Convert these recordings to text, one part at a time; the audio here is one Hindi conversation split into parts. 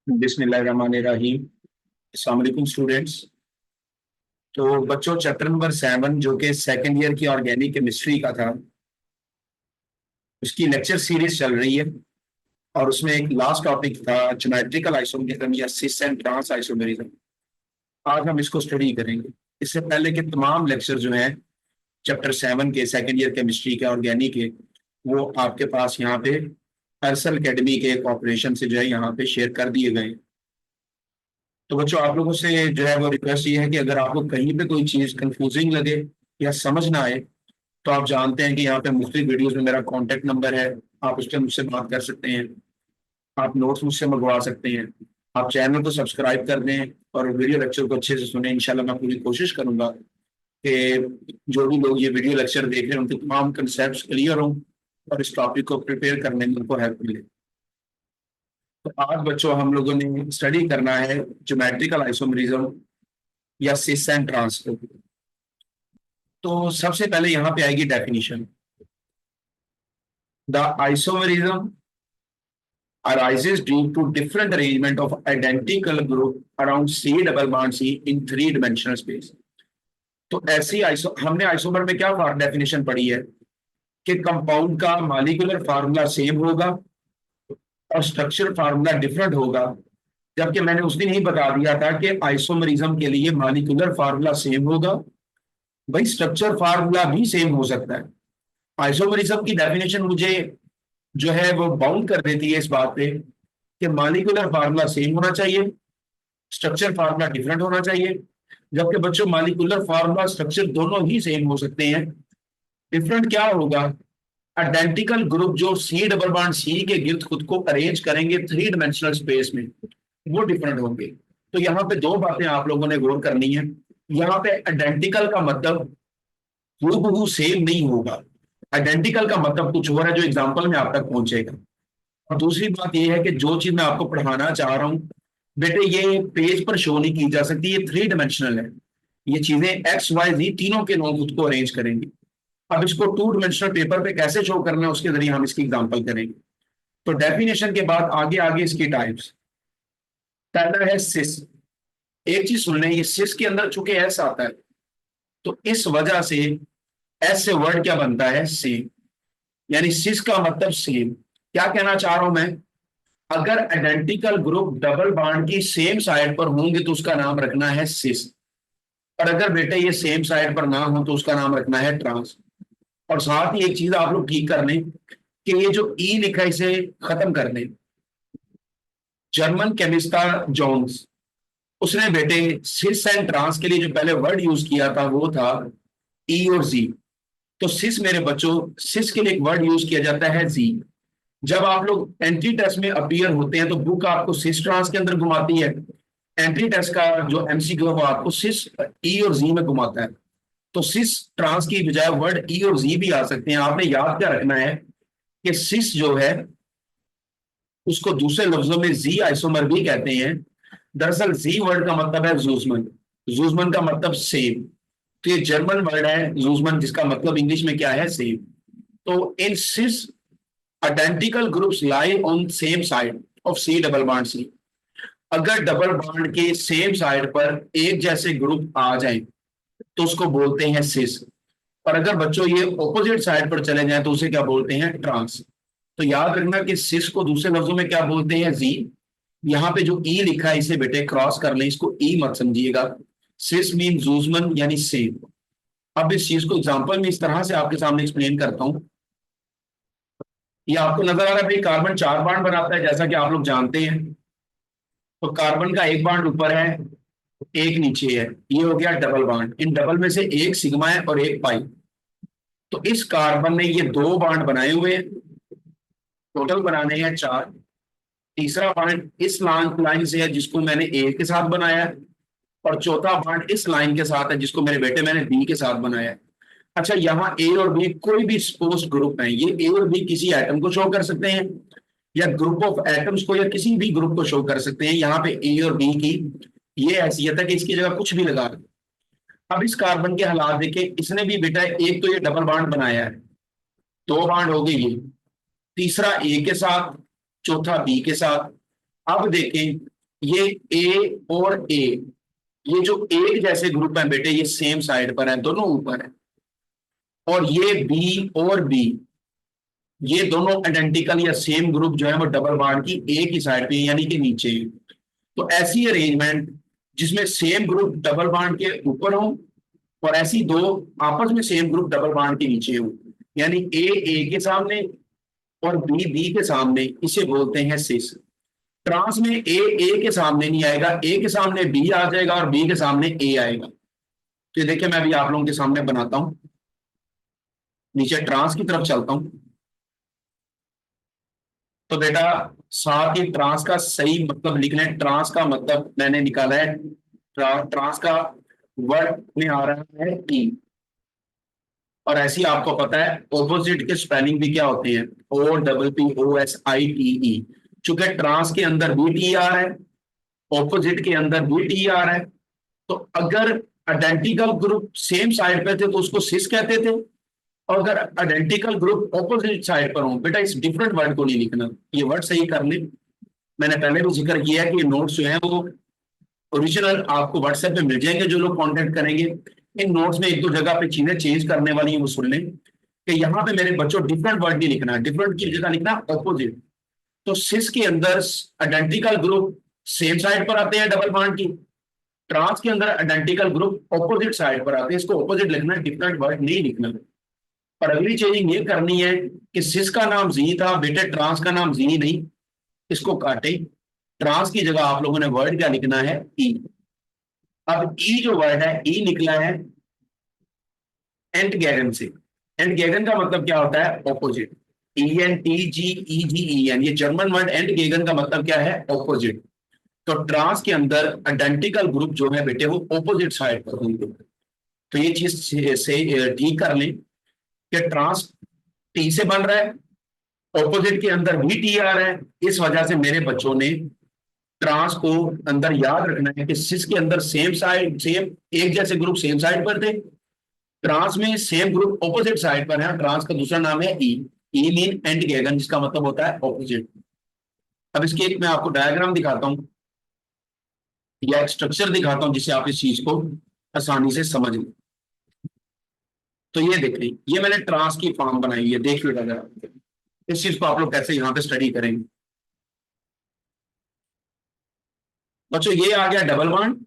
बिस्मिल्लाहिर्रहमानिर्रहीम। अस्सलाम वालेकुम स्टूडेंट्स। तो बच्चों, चैप्टर नंबर 7 जो कि सेकंड ईयर की ऑर्गेनिक केमिस्ट्री का था, उसकी लेक्चर सीरीज चल रही है और उसमें एक लास्ट टॉपिक था ज्योमेट्रिकल आइसोमेरिज्म या सिस एंड ट्रांस आइसोमेरिज्म। आज हम इसको स्टडी करेंगे। इससे पहले के तमाम लेक्चर जो हैं चैप्टर 7 के सेकंड ईयर केमिस्ट्री के ऑर्गेनिक के, वो आपके पास यहाँ पे अरसल एकेडमी के कॉपरेशन से जो है यहाँ पे शेयर कर दिए गए हैं। तो बच्चों, आप लोगों से जो है वो रिक्वेस्ट ये है कि अगर आपको कहीं पे कोई चीज कंफ्यूजिंग लगे या समझ ना आए, तो आप जानते हैं कि यहाँ पे मुख्तलिफ वीडियोस में मेरा कॉन्टेक्ट नंबर है। आप उस पर मुझसे बात कर सकते हैं, आप नोट्स मुझसे मंगवा सकते हैं। आप चैनल को सब्सक्राइब कर दें और वीडियो लेक्चर को अच्छे से सुने। इंशाल्लाह मैं पूरी कोशिश करूंगा कि जो भी लोग ये वीडियो लेक्चर देख रहे हैं उनके तमाम कंसेप्ट क्लियर हों और इस टॉपिक को प्रिपेयर करने में उनको हेल्प मिले। तो आज बच्चों हम लोगों ने स्टडी करना है ज्योमेट्रिकल आइसोमेरिज्म या सिस एंड ट्रांस को। तो सबसे पहले यहाँ पे आएगी definition. The isomerism arises due to different arrangement of identical group around C double bond C in three dimensional space। तो ऐसी हमने आइसोमर में क्या डेफिनेशन पढ़ी है कि कंपाउंड का मॉलिक्यूलर फार्मूला सेम होगा और स्ट्रक्चर फार्मूला डिफरेंट होगा। जबकि मैंने उस दिन ही बता दिया था कि आइसोमरिज्म के लिए मॉलिक्यूलर फार्मूला सेम होगा, भाई स्ट्रक्चर फार्मूला भी सेम हो सकता है। आइसोमरिज्म की डेफिनेशन मुझे जो है वो बाउंड कर देती है इस बात पे कि मॉलिक्यूलर फार्मूला सेम होना चाहिए, स्ट्रक्चर फार्मूला डिफरेंट होना चाहिए। जबकि बच्चों, मॉलिक्यूलर फार्मूला स्ट्रक्चर दोनों ही सेम हो सकते हैं। डिफरेंट क्या होगा? आइडेंटिकल ग्रुप जो सी डबल बॉन्ड सी के गिर्द खुद को अरेंज करेंगे थ्री डिमेंशनल स्पेस में, वो डिफरेंट होंगे। तो यहाँ पे दो बातें आप लोगों ने गौर करनी है। यहाँ पे आइडेंटिकल का मतलब हूबहू सेम नहीं होगा। आइडेंटिकल का मतलब कुछ और है जो एग्जाम्पल में आप तक पहुंचेगा। और दूसरी बात यह है कि जो चीज मैं आपको पढ़ाना चाह रहा हूं बेटे, ये पेज पर शो नहीं की जा सकती, ये थ्री डिमेंशनल है। ये चीजें एक्स वाई जी तीनों के लोग खुद को अरेंज करेंगे। अब इसको टू डिमेंशनल पेपर पे कैसे शो करना है उसके जरिए हम इसकी एग्जांपल करेंगे। तो डेफिनेशन के बाद आगे आगे इसकी टाइप्स। पहला है सिस। एक चीज सुन लें, ये सिस के अंदर चूंकि एस आता है तो इस वजह से एस से वर्ड क्या बनता है? सेम। यानी सिस का मतलब सेम। क्या कहना चाह रहा हूं मैं? अगर आइडेंटिकल ग्रुप डबल बॉन्ड की सेम साइड पर होंगे तो उसका नाम रखना है सिस, और अगर बेटे ये सेम साइड पर ना हो तो उसका नाम रखना है ट्रांस। और साथ ही एक चीज आप लोग ठीक कर लें कि ये जो ई लिखा है इसे खत्म कर दें। जर्मन केमिस्ट था जोन्स, उसने बेटे सिस एंड ट्रांस के लिए जो पहले वर्ड यूज किया था वो था ई और जी। तो सिस मेरे बच्चों, सिस के लिए एक वर्ड यूज किया जाता है जी। जब आप लोग एंट्री टेस्ट में अपीयर होते हैं तो बुक आपको सिस ट्रांस के अंदर घुमाती है। एंट्री टेस्ट का जो एमसीक्यू है वो आपको सिस ई और जी में घुमाता है। तो सिस ट्रांस की बजाय वर्ड ई और जी भी आ सकते हैं। आपने याद क्या रखना है कि सिस जो है उसको दूसरे लफ्जों में जी आइसोमर भी कहते हैं। दरअसल जी वर्ड का मतलब है जूजमन। जूजमन का मतलब सेम। तो ये जर्मन वर्ड है जूजमन, जिसका मतलब इंग्लिश में क्या है? सेम। तो in cis identical groups lie on same side of C double bond C. अगर डबल बॉन्ड के सेम साइड पर एक जैसे ग्रुप आ जाएं तो उसको बोलते हैं सिस। और अगर बच्चों ये ऑपोजिट साइड पर चले जाएं तो उसे क्या बोलते हैं? ट्रांस। तो याद रखना कि सिस को दूसरे लफ्जों में क्या बोलते हैं? जी। यहाँ पे जो ई लिखा है इसे बेटे क्रॉस कर लें, इसको ई मत समझिएगा। सिस मीन जूजमन यानी सेम। अब इस चीज को एग्जांपल में इस तरह से आपके सामने एक्सप्लेन करता हूं। ये आपको नजर आ रहा है भाई, कार्बन चार बॉन्ड बनाता है जैसा कि आप लोग जानते हैं। तो कार्बन का एक बॉन्ड ऊपर है, एक नीचे है, ये हो गया डबल बॉन्ड। इन डबल में से एक सिग्मा है और एक पाई। तो इस कार्बन ने ये दो बॉन्ड बनाए हुए हैं, टोटल बनाने हैं चार। तीसरा बॉन्ड इस लाइन से है जिसको मैंने ए के साथ बनाया है, और चौथा बॉन्ड इस लाइन के साथ है जिसको मेरे बेटे मैंने बी के साथ बनाया है। अच्छा, यहाँ ए और बी कोई भी सपोज ग्रुप है, ये ए और बी किसी एटम को शो कर सकते हैं या ग्रुप ऑफ एटम्स को या किसी भी ग्रुप को शो कर सकते हैं। यहाँ पे ए और बी की ये हैसियत है कि इसकी जगह कुछ भी लगा दो। अब इस कार्बन के हालात देखें, इसने भी बेटा एक तो ये डबल बॉन्ड बनाया है, दो बॉन्ड हो गए ये, तीसरा ए के साथ, चौथा बी के साथ। अब देखें ये ए और ए, ये जो एक जैसे ग्रुप है बेटे, ये सेम साइड पर है, दोनों ऊपर है। और ये बी और बी, ये दोनों आइडेंटिकल या सेम ग्रुप जो है वो डबल बॉन्ड की एक ही साइड पे यानी कि नीचे है। तो ऐसी अरेंजमेंट जिसमें सेम ग्रुप डबल बॉन्ड के ऊपर हो और ऐसी दो आपस में सेम ग्रुप डबल बॉन्ड के नीचे हो, यानी ए के सामने और बी के सामने, इसे बोलते हैं सिस। ट्रांस में ए के सामने नहीं आएगा, ए के सामने बी आ जाएगा और बी के सामने ए आएगा। तो ये देखिए मैं अभी आप लोगों के सामने बनाता हूं, नीचे ट्रांस की तरफ चलता हूं। तो बेटा साथ ही ट्रांस का सही मतलब लिख लें। ट्रांस का मतलब मैंने निकाला है, ट्रांस का वर्ड में आ रहा है ई। और ऐसे ही आपको पता है ऑपोजिट के स्पेलिंग भी क्या होते हैं, O double P O S I T E. चूंकि ट्रांस के अंदर भी टी आ रहा है, ऑपोजिट के अंदर भी टी आ रहा है, तो अगर आइडेंटिकल ग्रुप सेम साइड पे थे तो उसको सिस कहते थे, और अगर आइडेंटिकल ग्रुप ऑपोजिट साइड पर हो, बेटा इस डिफरेंट वर्ड को नहीं लिखना, ये वर्ड सही कर ले। मैंने पहले भी जिक्र किया है कि ये नोट्स जो है वो ओरिजिनल आपको व्हाट्सएप पे मिल जाएंगे, जो लोग कांटेक्ट करेंगे। इन नोट्स में एक दो जगह पे चीजें चेंज करने वाली है, वो सुन लें कि यहाँ पे मेरे बच्चों डिफरेंट वर्ड नहीं लिखना, डिफरेंट की जगह लिखना ऑपोजिट। तो सिस के अंदर आइडेंटिकल ग्रुप सेम साइड पर आते हैं डबल बॉन्ड की, ट्रांस के अंदर आइडेंटिकल ग्रुप ऑपोजिट साइड पर आते हैं, इसको ऑपोजिट लिखना, डिफरेंट वर्ड नहीं लिखना। और अगली चेंजिंग ये करनी है कि सिस का नाम जी था बेटे, ट्रांस का नाम जी नहीं, इसको काटे। ट्रांस की जगह आप लोगों ने वर्ड क्या लिखना है, ई। अब ई जो वर्ड है, ई निकला है एंटगैगन से। एंटगैगन का मतलब क्या होता है, opposite. E N T G E G E N, ये जर्मन वर्ड एंटगेगन का मतलब क्या है, ऑपोजिट। तो ट्रांस के अंदर आइडेंटिकल ग्रुप जो है बेटे वो ऑपोजिट साइड पर होंगे। तो ये चीज से ठीक कर लें कि ट्रांस टी से बन रहा है, ऑपोजिट के अंदर भी टी आ रहा है। इस वजह से मेरे बच्चों ने ट्रांस को अंदर याद रखना है कि सिस के अंदर सेम साइड, सेम एक जैसे ग्रुप सेम साइड पर थे, ट्रांस में सेम ग्रुप ऑपोजिट साइड पर है। ट्रांस का दूसरा नाम है ई, ई मीन एंटगेगन, जिसका मतलब होता है ऑपोजिट। अब इसके एक मैं आपको डायग्राम दिखाता हूं या एक स्ट्रक्चर दिखाता हूं जिससे आप इस चीज को आसानी से समझ लें। तो ये देख ली, ये मैंने ट्रांस की फॉर्म बनाई है, देख लीजिए अगर इस चीज को आप लोग कैसे यहाँ पे स्टडी करेंगे। बच्चों ये आ गया डबल बॉन्ड,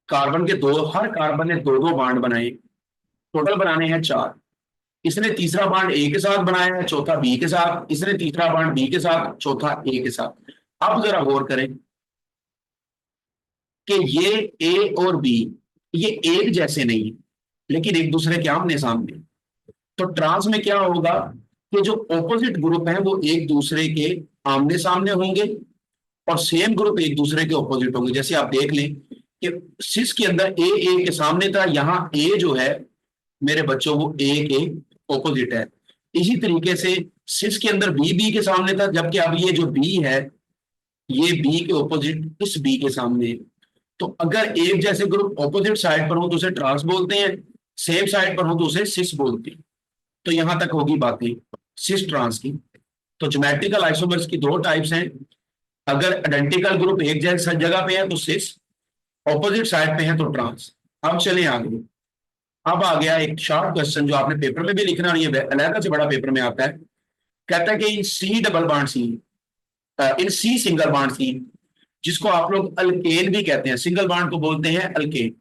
कार्बन के दो, हर कार्बन ने दो दो बॉन्ड बनाए, टोटल बनाने हैं चार। इसने तीसरा बॉन्ड ए के साथ बनाया है, चौथा बी के साथ, इसने तीसरा बॉन्ड बी के साथ, चौथा ए के साथ। अब जरा गौर करें कि ये ए और बी ये एक जैसे नहीं है, लेकिन एक दूसरे के आमने सामने। तो ट्रांस में क्या होगा कि जो ऑपोजिट ग्रुप है वो एक दूसरे के आमने सामने होंगे और सेम ग्रुप एक दूसरे के ऑपोजिट होंगे। जैसे आप देख लें कि सिस के अंदर ए के सामने था, यहाँ ए जो है मेरे बच्चों वो ए के ऑपोजिट है। इसी तरीके से सिस के अंदर बी के सामने था, जबकि अब ये जो बी है ये बी के ऑपोजिट इस बी के सामने है। तो अगर एक जैसे ग्रुप ऑपोजिट साइड पर हो तो उसे ट्रांस बोलते हैं, सेम साइड पर हो तो उसे सिस बोलते हैं। तो यहां तक होगी बातें सिस ट्रांस की। तो ज्योमेट्रिकल आइसोमर्स की दो टाइप्स हैं, अगर आइडेंटिकल ग्रुप एक जैसे जगह पे है तो सिस, ऑपोजिट साइड पे है तो ट्रांस। अब चलें आगे। अब आ गया एक शॉर्ट क्वेश्चन जो आपने पेपर में भी लिखना नहीं है, अलग से बड़ा पेपर में आता है। कहता है कि in C double bond C, in C single bond सी, जिसको आप लोग अल्केन भी कहते हैं, सिंगल बॉन्ड को बोलते हैं अल्केन।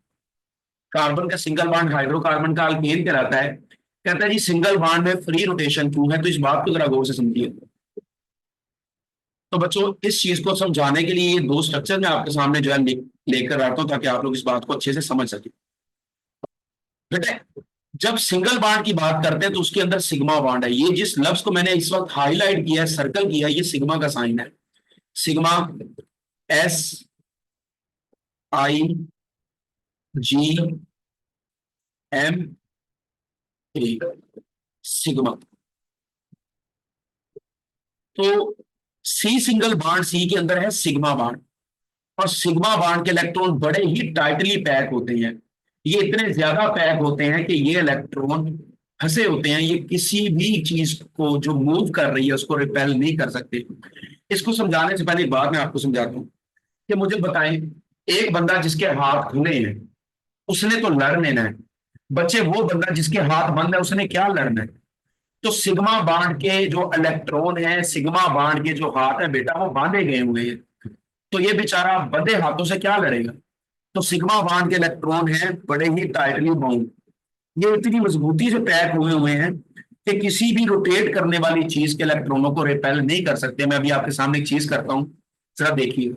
कार्बन का सिंगल बॉन्ड हाइड्रोकार्बन का अल्केन कहलाता है। कहता है जी सिंगल बॉन्ड में फ्री रोटेशन क्यों है, तो इस बात को जरा गौर से समझिए। तो बच्चों इस चीज को समझाने के लिए ये दो स्ट्रक्चर मैं आपके सामने जो है लेकर आता हूं ताकि आप लोग इस बात को अच्छे से समझ सके। बेटे जब सिंगल बॉन्ड की बात करते हैं तो उसके अंदर सिग्मा बॉन्ड है। ये जिस लफ्ज को मैंने इस वक्त हाईलाइट किया है, सर्कल किया है, ये सिग्मा का साइन है। Sigma S I G M A, sigma. तो सी सिंगल बॉन्ड सी के अंदर है सिग्मा बॉन्ड, और सिग्मा बॉन्ड के इलेक्ट्रॉन बड़े ही टाइटली पैक होते हैं। ये इतने ज्यादा पैक होते हैं कि ये इलेक्ट्रॉन फंसे होते हैं, ये किसी भी चीज को जो मूव कर रही है उसको रिपेल नहीं कर सकते। इसको समझाने से पहले एक बात मैं आपको समझाता हूँ। कि मुझे बताएं, एक बंदा जिसके हाथ खुले हैं उसने तो लड़ लेना है, बच्चे वो बंदा जिसके हाथ बंद है उसने क्या लड़ना है? तो सिग्मा बांड के जो इलेक्ट्रॉन है, सिग्मा बांड के जो हाथ है बेटा वो बांधे गए हुए हैं, तो ये बेचारा बंधे हाथों से क्या लड़ेगा? तो सिग्मा बांड के इलेक्ट्रॉन है बड़े ही टाइटली बाउंड, ये इतनी मजबूती से पैक हुए हुए हैं कि किसी भी रोटेट करने वाली चीज के इलेक्ट्रॉनों को रिपेल नहीं कर सकते। मैं अभी आपके सामने एक चीज करता हूं, जरा देखिए।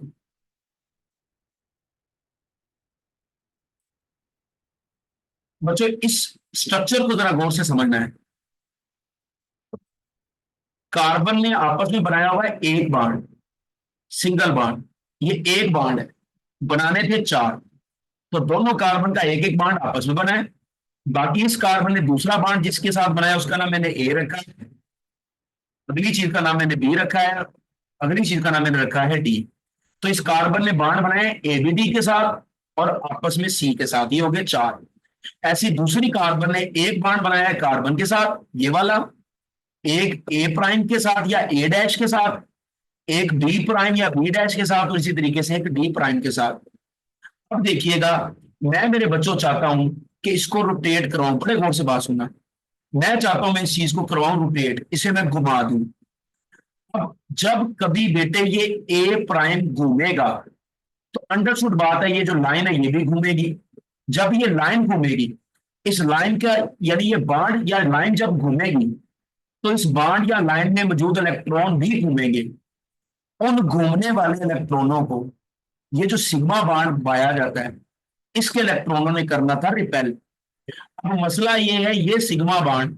बच्चों इस स्ट्रक्चर को जरा गौर से समझना है। कार्बन ने आपस में बनाया हुआ है एक बॉन्ड, सिंगल बॉन्ड, ये एक बॉन्ड है, बनाने थे चार, तो दोनों कार्बन का एक एक बॉन्ड आपस में बना है। बाकी इस कार्बन ने दूसरा बॉन्ड जिसके साथ बनाया उसका नाम मैंने ए रखा है, अगली चीज का नाम मैंने बी रखा है, अगली चीज का नाम मैंने रखा है डी। तो इस कार्बन ने बांड बनाए ए बी डी के साथ और आपस में सी के साथ, ये हो गए चार। ऐसी दूसरी कार्बन ने एक बांड बनाया है कार्बन के साथ, ये वाला, एक ए प्राइम के साथ या ए डैश के साथ, एक बी प्राइम या बी डैश के साथ, और इसी तरीके से एक डी प्राइम के साथ। अब देखिएगा, मैं मेरे बच्चों चाहता हूं कि इसको रोटेट कराऊं, बड़े गौर से बात सुनना। मैं चाहता हूं मैं इस चीज को करवाऊं रोटेट, इसे मैं घुमा दूं। अब जब कभी बेटे ये ए प्राइम घूमेगा तो अंडरस्टूड बात है, ये जो लाइन है ये भी घूमेगी। जब ये लाइन घूमेगी, इस लाइन का यानी ये बांड या लाइन जब घूमेगी तो इस बांड या लाइन में मौजूद इलेक्ट्रॉन भी घूमेंगे। उन घूमने वाले इलेक्ट्रॉनों को ये जो सिग्मा बांड पाया जाता है इसके इलेक्ट्रॉनों ने करना था रिपेल। अब मसला ये है, ये सिग्मा बांड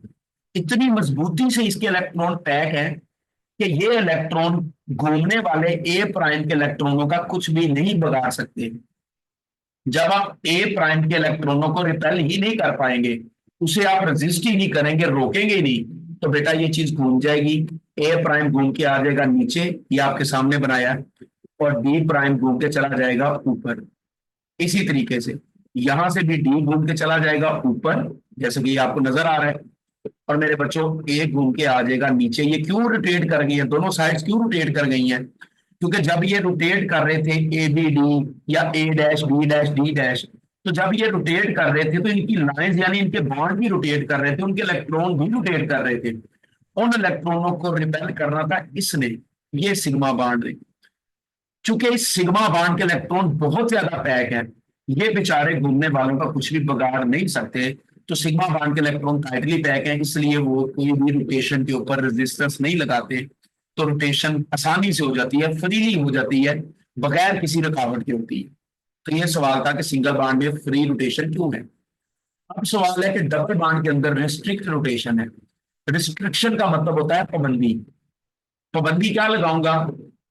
इतनी मजबूती से इसके इलेक्ट्रॉन पैक है कि ये इलेक्ट्रॉन घूमने वाले ए प्राइम के इलेक्ट्रॉनों का कुछ भी नहीं बिगाड़ सकते। जब आप ए प्राइम के इलेक्ट्रॉनों को रिपेल ही नहीं कर पाएंगे, उसे आप रेजिस्ट ही नहीं करेंगे, रोकेंगे ही नहीं, तो बेटा ये चीज घूम जाएगी। ए प्राइम घूम के आ जाएगा नीचे, ये आपके सामने बनाया है, और डी प्राइम घूम के चला जाएगा ऊपर। इसी तरीके से यहां से भी डी घूम के चला जाएगा ऊपर, जैसे कि ये आपको नजर आ रहा है, और मेरे बच्चों ए घूम के आ जाएगा नीचे। ये क्यों रोटेट कर गई है, दोनों साइड्स क्यों रोटेट कर गई हैं? क्योंकि जब ये रोटेट कर रहे थे ए बी डी या A dash B dash D dash, तो जब ये रोटेट कर रहे थे तो इनकी लाइंस यानी इनके बॉन्ड भी रोटेट कर रहे थे, उनके इलेक्ट्रॉन भी रोटेट कर रहे थे। उन इलेक्ट्रॉनों को रिपेल करना था इसने, ये सिग्मा बॉन्ड ने। चूंकि इस सिग्मा बॉन्ड के इलेक्ट्रॉन बहुत ज्यादा पैक है, ये बेचारे घूमने वालों का कुछ भी बिगाड़ नहीं सकते। तो सिग्मा बॉन्ड के इलेक्ट्रॉन टाइटली पैक है, इसलिए वो कोई भी रोटेशन के ऊपर रेजिस्टेंस नहीं लगाते, तो रोटेशन आसानी से हो जाती है, फ्रीली हो जाती है, बगैर किसी रुकावट के होती है। तो ये सवाल था कि सिंगल बॉन्ड में फ्री रोटेशन क्यों है। अब सवाल है कि डबल बॉन्ड के अंदर रिस्ट्रिक्ट रोटेशन है। रिस्ट्रिक्शन का मतलब होता है पाबंदी। पाबंदी क्या लगाऊंगा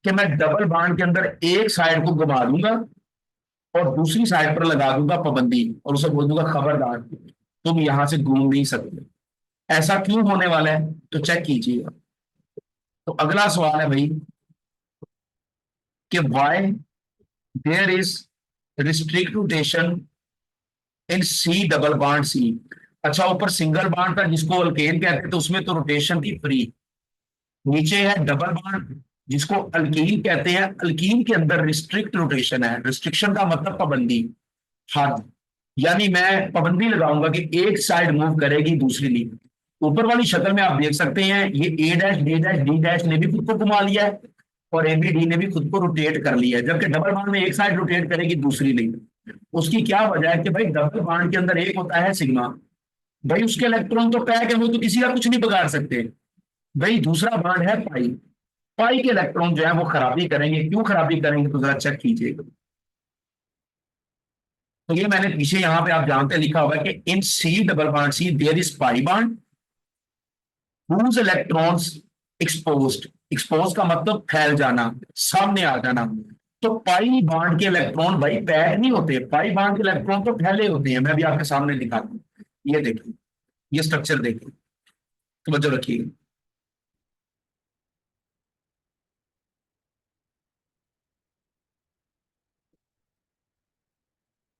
कि मैं डबल बॉन्ड के अंदर एक साइड को घुमा दूंगा और दूसरी साइड पर लगा दूंगा पाबंदी, और उसे बोल दूंगा खबरदार तुम यहां से घूम नहीं सकते। ऐसा क्यों होने वाला है, तो चेक कीजिएगा। तो अगला सवाल है भाई कि why there is restrict rotation in C double bond C. अच्छा, ऊपर सिंगल बॉन्ड था जिसको अल्केन कहते थे, तो उसमें तो रोटेशन थी फ्री। नीचे है डबल बॉन्ड जिसको अल्कीन कहते हैं, अल्कीन के अंदर रिस्ट्रिक्ट रोटेशन है। रिस्ट्रिक्शन का मतलब पाबंदी, हद, यानी मैं पाबंदी लगाऊंगा कि एक साइड मूव करेगी दूसरी नहीं। ऊपर वाली शक्ल में आप देख सकते हैं ये A dash B dash D dash ने भी खुद को घुमा लिया है और ए बी डी ने भी खुद को रोटेट कर लिया है, जबकि डबल बॉन्ड में एक साइड रोटेट करेगी दूसरी नहीं। उसकी क्या वजह है कि भाई डबल बॉन्ड के अंदर एक होता है सिग्मा, भाई उसके इलेक्ट्रॉन तो पैक है, वो तो किसी का कुछ नहीं बिगाड़ सकते। भाई दूसरा बॉन्ड है पाई, पाई के इलेक्ट्रॉन जो है वो खराबी करेंगे। क्यों खराबी करेंगे, तो जरा चेक कीजिएगा। तो ये मैंने पीछे यहां पे आप जानते लिखा होगा कि in C double bond C there is pi bond whose electrons exposed. Expose का मतलब फैल जाना, सामने आ जाना। तो पाई बॉन्ड के इलेक्ट्रॉन भाई पैक नहीं होते, पाई बॉन्ड के इलेक्ट्रॉन तो फैले होते हैं। मैं भी आपके सामने दिखाता हूं, ये देखिए, ये स्ट्रक्चर देखिए, तो रखिए।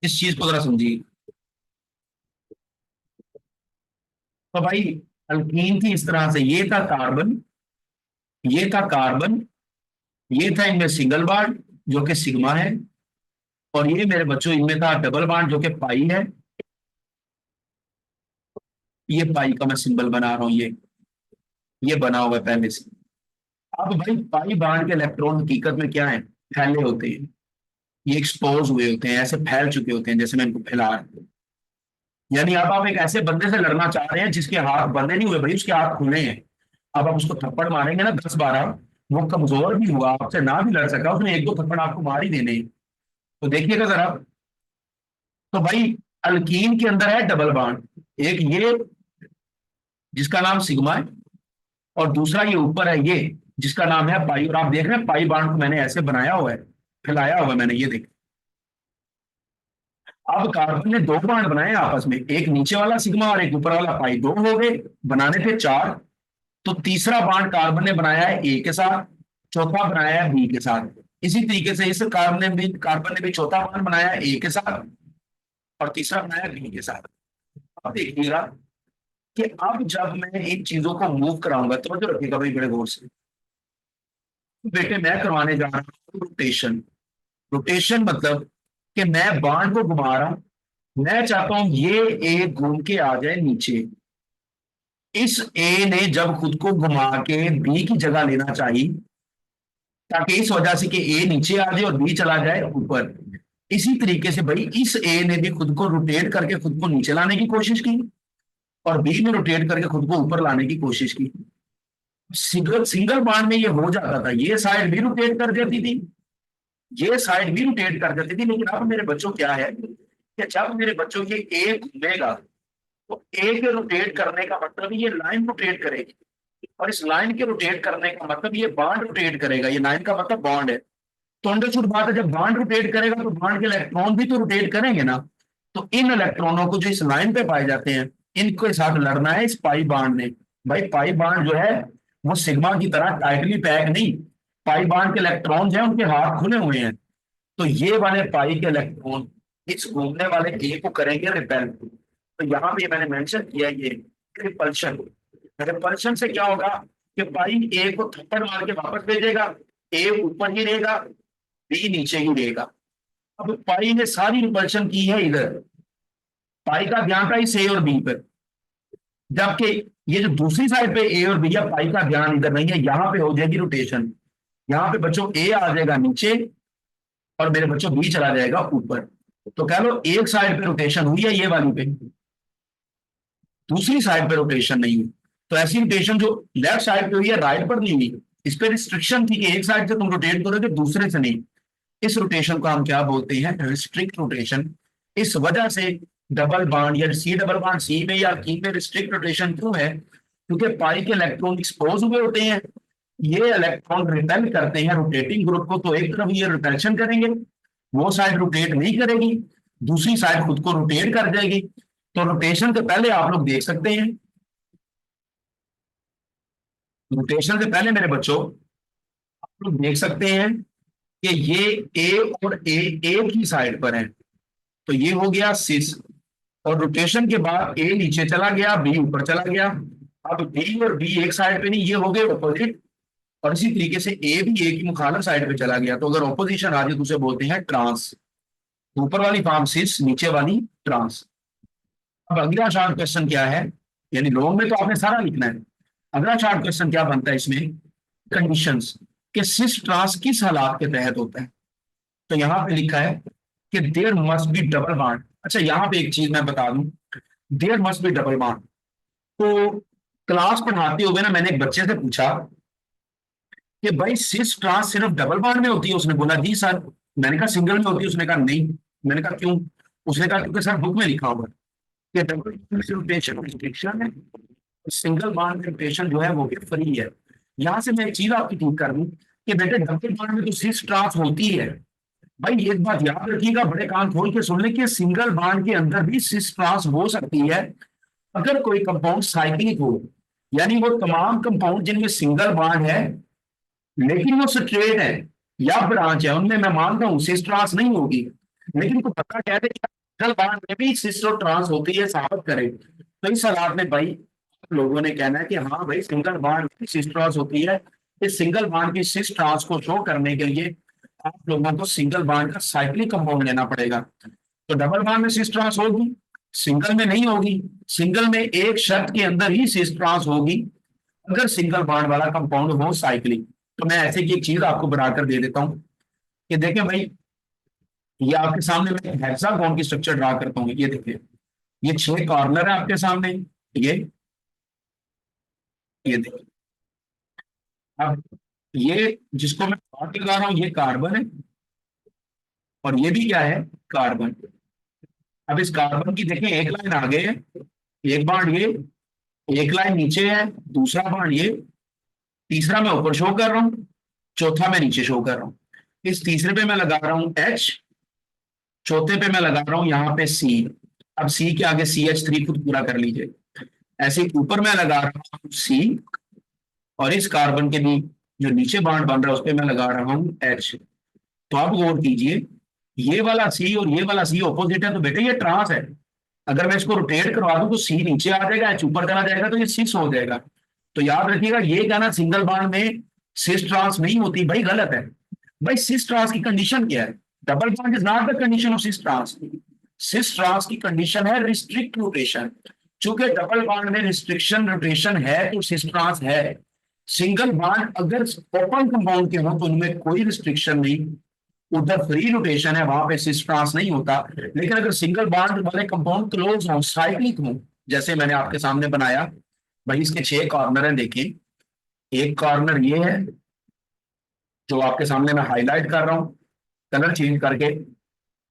इस चीज को जरा समझिए। तो भाई अल्कीन थी इस तरह से, ये था कार्बन, ये था कार्बन, ये था इनमें सिंगल बॉन्ड, जो कि सिग्मा है, और ये मेरे बच्चों इनमें था डबल बॉन्ड जो कि पाई है। ये पाई का मैं सिंबल बना रहा हूं, ये बना हुआ है पहले से। अब भाई पाई बॉन्ड के इलेक्ट्रॉन हकीकत में क्या है, फैले होते हैं, ये एक्सपोज हुए होते हैं, ऐसे फैल चुके होते हैं जैसे मैं इनको फैला रहा हूं। यानी अब आप एक ऐसे बंदे से लड़ना चाह रहे हैं जिसके हाथ बंधे नहीं हुए भाई, उसके हाथ खुले हैं। अब आप उसको थप्पड़ मारेंगे ना 10-12, वो कमजोर भी हुआ, आपसे ना भी लड़ सका, उसने 1-2 थप्पड़ आपको मार ही देने हैं। तो देखिएगा जरा। तो भाई अल्कीन के अंदर है डबल बॉन्ड, एक ये जिसका नाम सिग्मा है, और दूसरा ये ऊपर है ये जिसका नाम है पाई। और आप देख रहे हैं पाई बॉन्ड को मैंने ऐसे बनाया हुआ है, फैलाया हुआ है मैंने, ये देख। अब कार्बन ने 2 बॉन्ड बनाए आपस में, एक नीचे वाला सिग्मा और एक ऊपर वाला पाई, 2 हो गए, बनाने थे 4। तो तीसरा बॉन्ड कार्बन ने बनाया है ए के साथ, चौथा बनाया है बी के साथ। इसी तरीके से इस कार्बन ने भी चौथा बॉन्ड बनाया है ए के साथ, और तीसरा बनाया बी के साथ। अब देखिएगा कि अब जब मैं इन चीजों को मूव कराऊंगा, तो जो रखिएगा भाई बड़े गौर से, बेटे मैं करवाने जा रहा हूँ रोटेशन। रोटेशन मतलब कि मैं बांड को घुमा रहा हूं, मैं चाहता हूं ये ए घूम के आ जाए नीचे। इस ए ने जब खुद को घुमा के बी की जगह लेना चाहिए, ताकि इस वजह से कि ए नीचे आ जाए और बी चला जाए ऊपर। इसी तरीके से भाई इस ए ने भी खुद को रोटेट करके खुद को नीचे लाने की कोशिश की, और बी ने रोटेट करके खुद को ऊपर लाने की कोशिश की। सिंगल सिंगल बाण में ये हो जाता था, ये साइड भी रोटेट कर देती थी, ये साइड भी रोटेट कर देती थी। लेकिन अब मेरे बच्चों क्या है कि जब मेरे बच्चों ये ए घूमेगा, तो ए के रोटेट करने का मतलब ये लाइन रोटेट करेगी, और इस लाइन के रोटेट करने का मतलब ये बॉन्ड रोटेट करेगा। ये लाइन का मतलब बॉन्ड है। तो अंडरस्टूड बात है, जब बॉन्ड रोटेट करेगा तो बॉन्ड के इलेक्ट्रॉन भी तो रोटेट करेंगे ना। तो इन इलेक्ट्रॉनों को जो इस लाइन पे पाए जाते हैं, इनके साथ लड़ना है इस पाई बॉन्ड ने। भाई पाई बॉन्ड जो है वो सिग्मा की तरह टाइटली पैक नहीं, पाई बॉन्ड के इलेक्ट्रॉन जो है उनके हाथ खुले हुए हैं। तो ये वाले पाई के इलेक्ट्रॉन इस घूमने वाले ए को करेंगे रिपेल। तो यहाँ पे मैंने मेंशन किया ये रिपल्शन। रिपल्शन से क्या होगा कि पाई ए को थप्पड़ मार के वापस भेजेगा, ए ऊपर ही रहेगा, बी नीचे ही रहेगा। अब पाई ने सारी रिपल्शन की है इधर, पाई का ध्यान था इस ए और बी पर, जबकि ये जो दूसरी साइड पे ए और बी है, पाई का ध्यान इधर नहीं है। यहां पे हो जाएगी रोटेशन, यहाँ पे बच्चों ए आ जाएगा नीचे और मेरे बच्चों बी चला जाएगा ऊपर। तो कह लो एक साइड पे रोटेशन हुई है ये वाली पे, दूसरी साइड पे रोटेशन नहीं हुई। तो ऐसी रोटेशन जो लेफ्ट साइड पे हुई है राइट पर नहीं हुई, इस पे रिस्ट्रिक्शन थी कि एक साइड से तुम रोटेट करोगे दूसरे से नहीं। इस रोटेशन को हम क्या बोलते हैं, रिस्ट्रिक्ट रोटेशन। इस वजह से डबल बॉन्ड या सी डबल बॉन्ड सी में या की में रिस्ट्रिक्ट रोटेशन क्यों है, क्योंकि पाई के इलेक्ट्रॉन एक्सपोज हुए होते हैं, ये इलेक्ट्रॉन रिपेल करते हैं रोटेटिंग ग्रुप को। तो एक तरफ ये रिपल्शन करेंगे, वो साइड रोटेट नहीं करेगी, दूसरी साइड खुद को रोटेट कर जाएगी। तो रोटेशन से पहले आप लोग देख सकते हैं, रोटेशन से पहले मेरे बच्चों आप लोग देख सकते हैं कि ये ए और ए एक ही साइड पर है। तो ये हो गया सिस, और रोटेशन के बाद ए नीचे चला गया, बी ऊपर चला गया। अब बी और बी एक साइड पे नहीं, ये हो गए ऑपोजिट। और इसी तरीके से ए भी ए की मुखालिफ साइड पे चला गया। तो अगर ऑपोजिशन आ जाए तो उसे बोलते हैं ट्रांस। ऊपर वाली फॉर्म सिस, नीचे वाली ट्रांस। अब अगला शॉर्ट क्वेश्चन क्या है, यानी लॉन्ग में तो आपने सारा लिखना है। अगला शॉर्ट क्वेश्चन क्या बनता है इसमें, कंडीशंस, कि सिस ट्रांस किस हालात के तहत होता है। तो यहाँ पे लिखा है कि there must be double bond. अच्छा यहाँ पे एक चीज मैं बता दूं, there must be double bond. तो क्लास पढ़ाते हुए ना मैंने एक बच्चे से पूछा कि भाई सिस ट्रांस सिर्फ डबल बॉन्ड में होती है। उसने बोला जी सर। मैंने कहा सिंगल में होती है। उसने कहा नहीं। मैंने कहा क्यों। उसने कहा क्योंकि सर बुक में लिखा हुआ है कि डबल रोटेशन रिस्ट्रिक्शन है, सिंगल बॉन्ड रोटेशन जो है वो भी फ्री है। यहां से मैं एक चीज आपकी ठीक कर दूं कि बेटे डबल बॉन्ड में तो सिस ट्रांस होती है। भाई एक बात याद रखिएगा, बड़े कान खोल के सुन ले, कि सिंगल बॉन्ड के अंदर भी सिस ट्रांस हो सकती है अगर कोई कंपाउंड साइक्लिक हो। यानी वो तमाम कंपाउंड जिनमें सिंगल बॉन्ड है लेकिन वो स्ट्रेट है या ब्रांच है, उनमें मैं मानता हूं सिस ट्रांस नहीं होगी। लेकिन को पता क्या है, सिंगल बॉन्ड में भी सिस और ट्रांस होती है, साबित करें। तो इस हालात में भाई लोगों ने कहना है कि हाँ भाई सिंगल बॉन्ड में सिस ट्रांस होती है। इस सिंगल बॉन्ड की सिस ट्रांस को शो करने के लिए आप लोगों को सिंगल बॉन्ड का साइक्लिक कंपाउंड लेना पड़ेगा। तो डबल बॉन्ड में सिस ट्रांस होगी, सिंगल में नहीं होगी। सिंगल में एक शर्त के अंदर ही सिस ट्रांस होगी, अगर सिंगल बॉन्ड वाला कंपाउंड हो साइक्लिक। तो मैं ऐसे की एक चीज आपको बनाकर दे देता हूं कि देखें भाई, ये आपके सामने मैं हेक्सागोन की स्ट्रक्चर ड्रा करता हूँ। ये देखिए, ये 6 कॉर्नर है आपके सामने। ये ये देखिए, अब ये जिसको मैं डॉट लगा रहा हूं ये कार्बन है, और ये भी क्या है, कार्बन। अब इस कार्बन की देखें एक लाइन आगे है, एक बाण ये, एक लाइन नीचे है, दूसरा बाण ये, तीसरा मैं ऊपर शो कर रहा हूं, चौथा मैं नीचे शो कर रहा हूं। इस तीसरे पे मैं लगा रहा हूं H, चौथे पे मैं लगा रहा हूं यहाँ पे C। अब C के आगे CH3 खुद पूरा कर लीजिए। ऐसे ही ऊपर मैं लगा रहा हूं C, और इस कार्बन के भी जो नीचे बाण बन रहा है उस पर मैं लगा रहा हूं H। तो आप गौर कीजिए, ये वाला सी और ये वाला सी ऑपोजिट है, तो बेटे ये ट्रांस है। अगर मैं इसको रोटेट करवा दूं तो सी नीचे आ जाएगा, एच ऊपर करा जाएगा, तो ये सिस हो जाएगा। तो याद रखिएगा, ये कहना सिंगल बॉन्ड में सिस ट्रांस नहीं होती भाई, गलत है। भाई सिस ट्रांस की कंडीशन क्या है? Double bond is not the condition of cis trans. Cis trans की कंडीशन है रिस्ट्रिक्ट रोटेशन। चूंकि डबल बॉन्ड में रिस्ट्रिक्शन रोटेशन है तो सिस ट्रांस है। सिंगल बॉन्ड अगर ओपन कंपाउंड के हो तो उनमें कोई रिस्ट्रिक्शन नहीं, उधर फ्री रोटेशन है, वहां पे सिस ट्रांस नहीं होता। लेकिन अगर सिंगल बॉन्ड वाले कंपाउंड क्लोज हो, साइक्लिक हो, जैसे मैंने आपके सामने बनाया भाई, इसके 6 कॉर्नर हैं देखिए। एक कॉर्नर ये है जो आपके सामने मैं हाईलाइट कर रहा हूं, कलर चेंज करके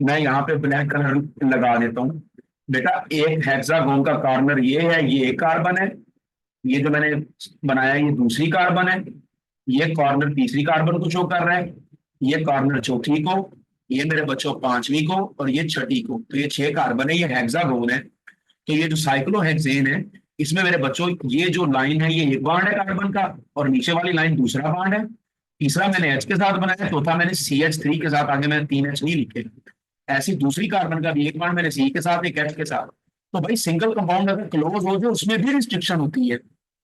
मैं यहाँ पे ब्लैक कलर लगा देता हूँ। बेटा एक हेक्सागोन का कॉर्नर ये है, ये एक कार्बन है, ये जो मैंने बनाया ये दूसरी कार्बन है, ये कॉर्नर तीसरी कार्बन को शो कर रहा है, ये कॉर्नर चौथी को, ये मेरे बच्चों पांचवी को, और ये छठी को। तो ये 6 कार्बन है, ये हेक्सागोन है। तो ये जो साइक्लोहेक्सेन है, इसमें मेरे बच्चों ये जो लाइन है ये एक बॉन्ड है कार्बन का, और नीचे वाली लाइन दूसरा बॉन्ड है। तीसरा मैंने H के साथ बनाया, चौथा मैंने CH3 के साथ, आगे मैंने 3 H नहीं लिखे। ऐसी दूसरी कार्बन का भी एक बॉन्ड मैंने C के साथ, एक H के साथ। तो भाई सिंगल कंपाउंड अगर क्लोज हो जाए उसमें भी रिस्ट्रिक्शन होती है,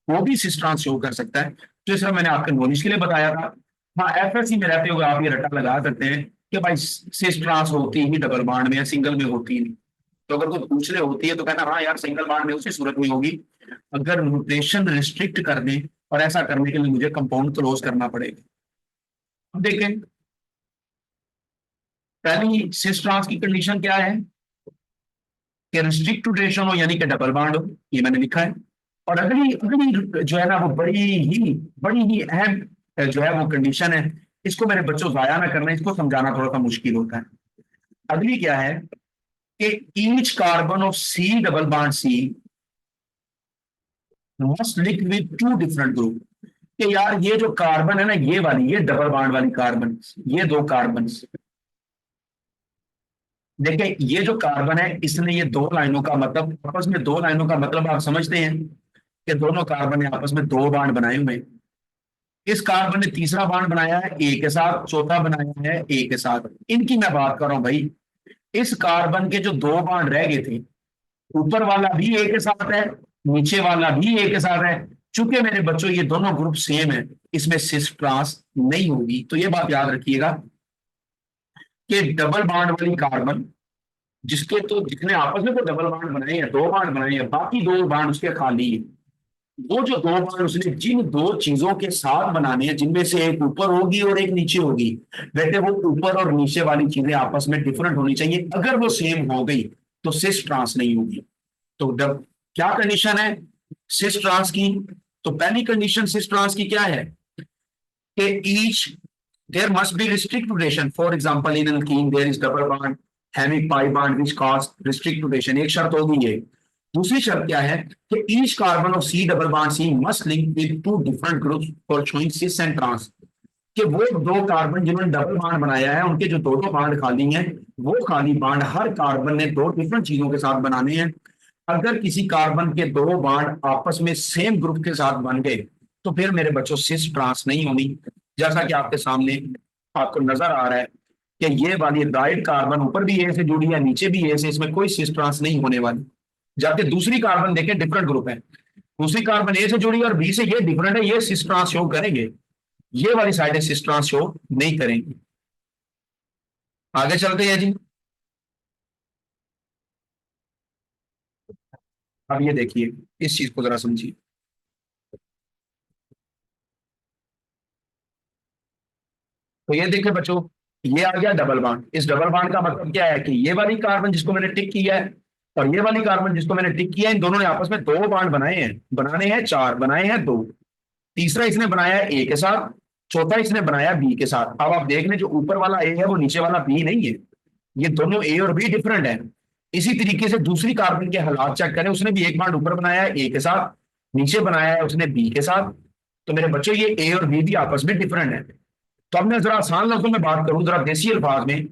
वो भी सिस ट्रांस शो कर सकता है। तो इसलिए मैंने आपके नॉलेज के लिए बताया था। हाँ, एफएससी में रहते हुए आप ये रट्टा लगा सकते हैं कि भाई सिस ट्रांस होती ही डबल बॉन्ड में है, सिंगल में होती ही नहीं। तो अगर कोई पूछ रहे होती है तो कहना हाँ यार सिंगल बॉन्ड में उसी सूरत में होगी अगर रोटेशन रिस्ट्रिक्ट कर दें, और ऐसा करने के लिए मुझे कंपाउंड क्लोज करना पड़ेगा। अब देखें, पहली सिस ट्रांस की कंडीशन क्या है कि रिस्ट्रिक्ट रोटेशन हो, यानी कि डबल बॉन्ड हो, ये मैंने लिखा है। और अगली अगली जो है ना, वो बड़ी ही अहम जो है वो कंडीशन है। इसको मेरे बच्चों जाया ना करना, इसको समझाना थोड़ा सा मुश्किल होता है। अगली क्या है कि each carbon of C double bond C must link with 2 different group. कि यार ये जो कार्बन है ना, ये वाली, ये डबल बॉन्ड वाली कार्बन, ये 2 कार्बन, देखिए ये जो कार्बन है इसने ये 2 लाइनों का मतलब, आपस में 2 लाइनों का मतलब आप समझते हैं कि दोनों कार्बन ने आपस में 2 बॉन्ड बनाए हुए हैं। इस कार्बन ने तीसरा बॉन्ड बनाया है ए के साथ, चौथा बनाया है ए के साथ। इनकी मैं बात कर रहा हूं भाई। इस कार्बन के जो 2 बॉन्ड रह गए थे, ऊपर वाला भी ए के साथ है, नीचे वाला भी ए के साथ है। चूंकि मेरे बच्चों ये दोनों ग्रुप सेम है, इसमें सिस ट्रांस नहीं होगी। तो ये बात याद रखिएगा कि डबल बॉन्ड वाली कार्बन जिसके तो जितने आपस में तो डबल बॉन्ड बनाए हैं, 2 बॉन्ड बनाए हैं, बाकी 2 बॉन्ड उसके खाली है। वो जो 2 बॉन्ड उसने जिन 2 चीजों के साथ बनाने हैं, जिनमें से एक ऊपर होगी और एक नीचे होगी, बेटे वो ऊपर और नीचे वाली चीजें आपस में डिफरेंट होनी चाहिए। अगर वो सेम हो गई तो सिस ट्रांस नहीं होगी। तो क्या कंडीशन है सिस ट्रांस की? तो पहली कंडीशन सिस ट्रांस की क्या है कि each there must be restrict rotation. For example in alkene there is double bond having pi bond which cause restrict rotation, एक शर्त होगी ये। दूसरी शर्त क्या है कि each carbon of C double bond C must link with 2 different groups for showing cis and trans. कि वो 2 कार्बन जिन्होंने डबल बॉन्ड बनाया है, उनके जो 2 बॉन्ड खाली हैं, वो खाली बॉन्ड हर कार्बन ने 2 डिफरेंट चीजों के साथ बनाने हैं। अगर किसी कार्बन के 2 बॉन्ड आपस में सेम ग्रुप के साथ बन गए तो फिर मेरे बच्चों सिस ट्रांस नहीं होनी। जैसा कि आपके सामने आपको नजर आ रहा है कि ये वाली राइट कार्बन ऊपर भी ए से जुड़ी है, नीचे भी ए से, इसमें कोई सिस ट्रांस नहीं होने वाली। जबकि दूसरी कार्बन देखें डिफरेंट ग्रुप है, दूसरी कार्बन ए से जुड़ी और बी से, ये डिफरेंट है, ये सिस ट्रांस शो करेंगे, ये वाली साइडें सिस ट्रांस शो नहीं करेंगी। आगे चलते हैं जी। अब ये देखिए, इस चीज को जरा समझिए। तो ये देखिए बच्चों, ये आ गया डबल बॉन्ड। इस डबल बॉन्ड का मतलब क्या है कि ये वाली कार्बन जिसको मैंने टिक किया है और ये वाली कार्बन जिसको मैंने टिक किया है, इन दोनों ने आपस में दो बॉन्ड बनाए हैं। बनाने हैं चार, बनाए हैं दो। तीसरा इसने बनाया है ए के साथ, चौथा इसने बनाया बी के साथ। अब आप देख लें, जो ऊपर वाला ए है वो नीचे वाला बी नहीं है। ये दोनों ए और बी डिफरेंट है। इसी तरीके से दूसरी कार्बन के हालात चेक करें, उसने भी एक बॉन्ड ऊपर बनाया है ए के साथ, नीचे बनाया है उसने बी के साथ। तो मेरे बच्चों, ये ए और बी भी आपस में डिफरेंट है। तो अब मैं जरा आसान लफ्जों में बात करूं, जरा देसी अल्फाज में,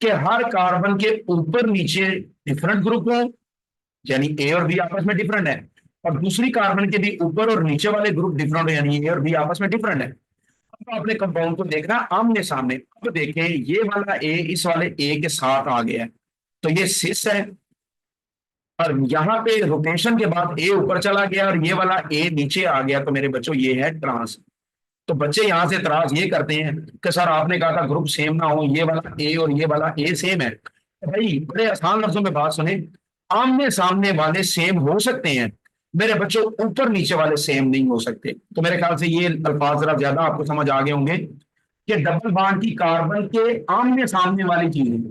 कि हर कार्बन के ऊपर नीचे डिफरेंट ग्रुप हो, यानी ए और बी आपस में डिफरेंट है। और दूसरी कार्बन के भी ऊपर और नीचे वाले ग्रुप डिफरेंट है, यानी ए और बी आपस में डिफरेंट है। अब आपने कंपाउंड को देखना आमने सामने। अब देखें, ये वाला ए इस वाले ए के साथ आ गया है, तो ये सिस है। और यहाँ पे रोटेशन के बाद ए ऊपर चला गया और ये वाला ए नीचे आ गया, तो मेरे बच्चों ये है ट्रांस। तो बच्चे यहां से इतराज ये करते हैं कि सर आपने कहा था ग्रुप सेम ना हो, ये वाला ए और ये वाला ए सेम है। तो भाई बड़े आसान लफ्जों में बात सुने, आमने सामने वाले सेम हो सकते हैं मेरे बच्चों, ऊपर नीचे वाले सेम नहीं हो सकते। तो मेरे ख्याल से ये अल्फाज जरा ज्यादा आपको समझ आ गए होंगे कि डबल बॉन्ड की कार्बन के आमने सामने वाली चीजें,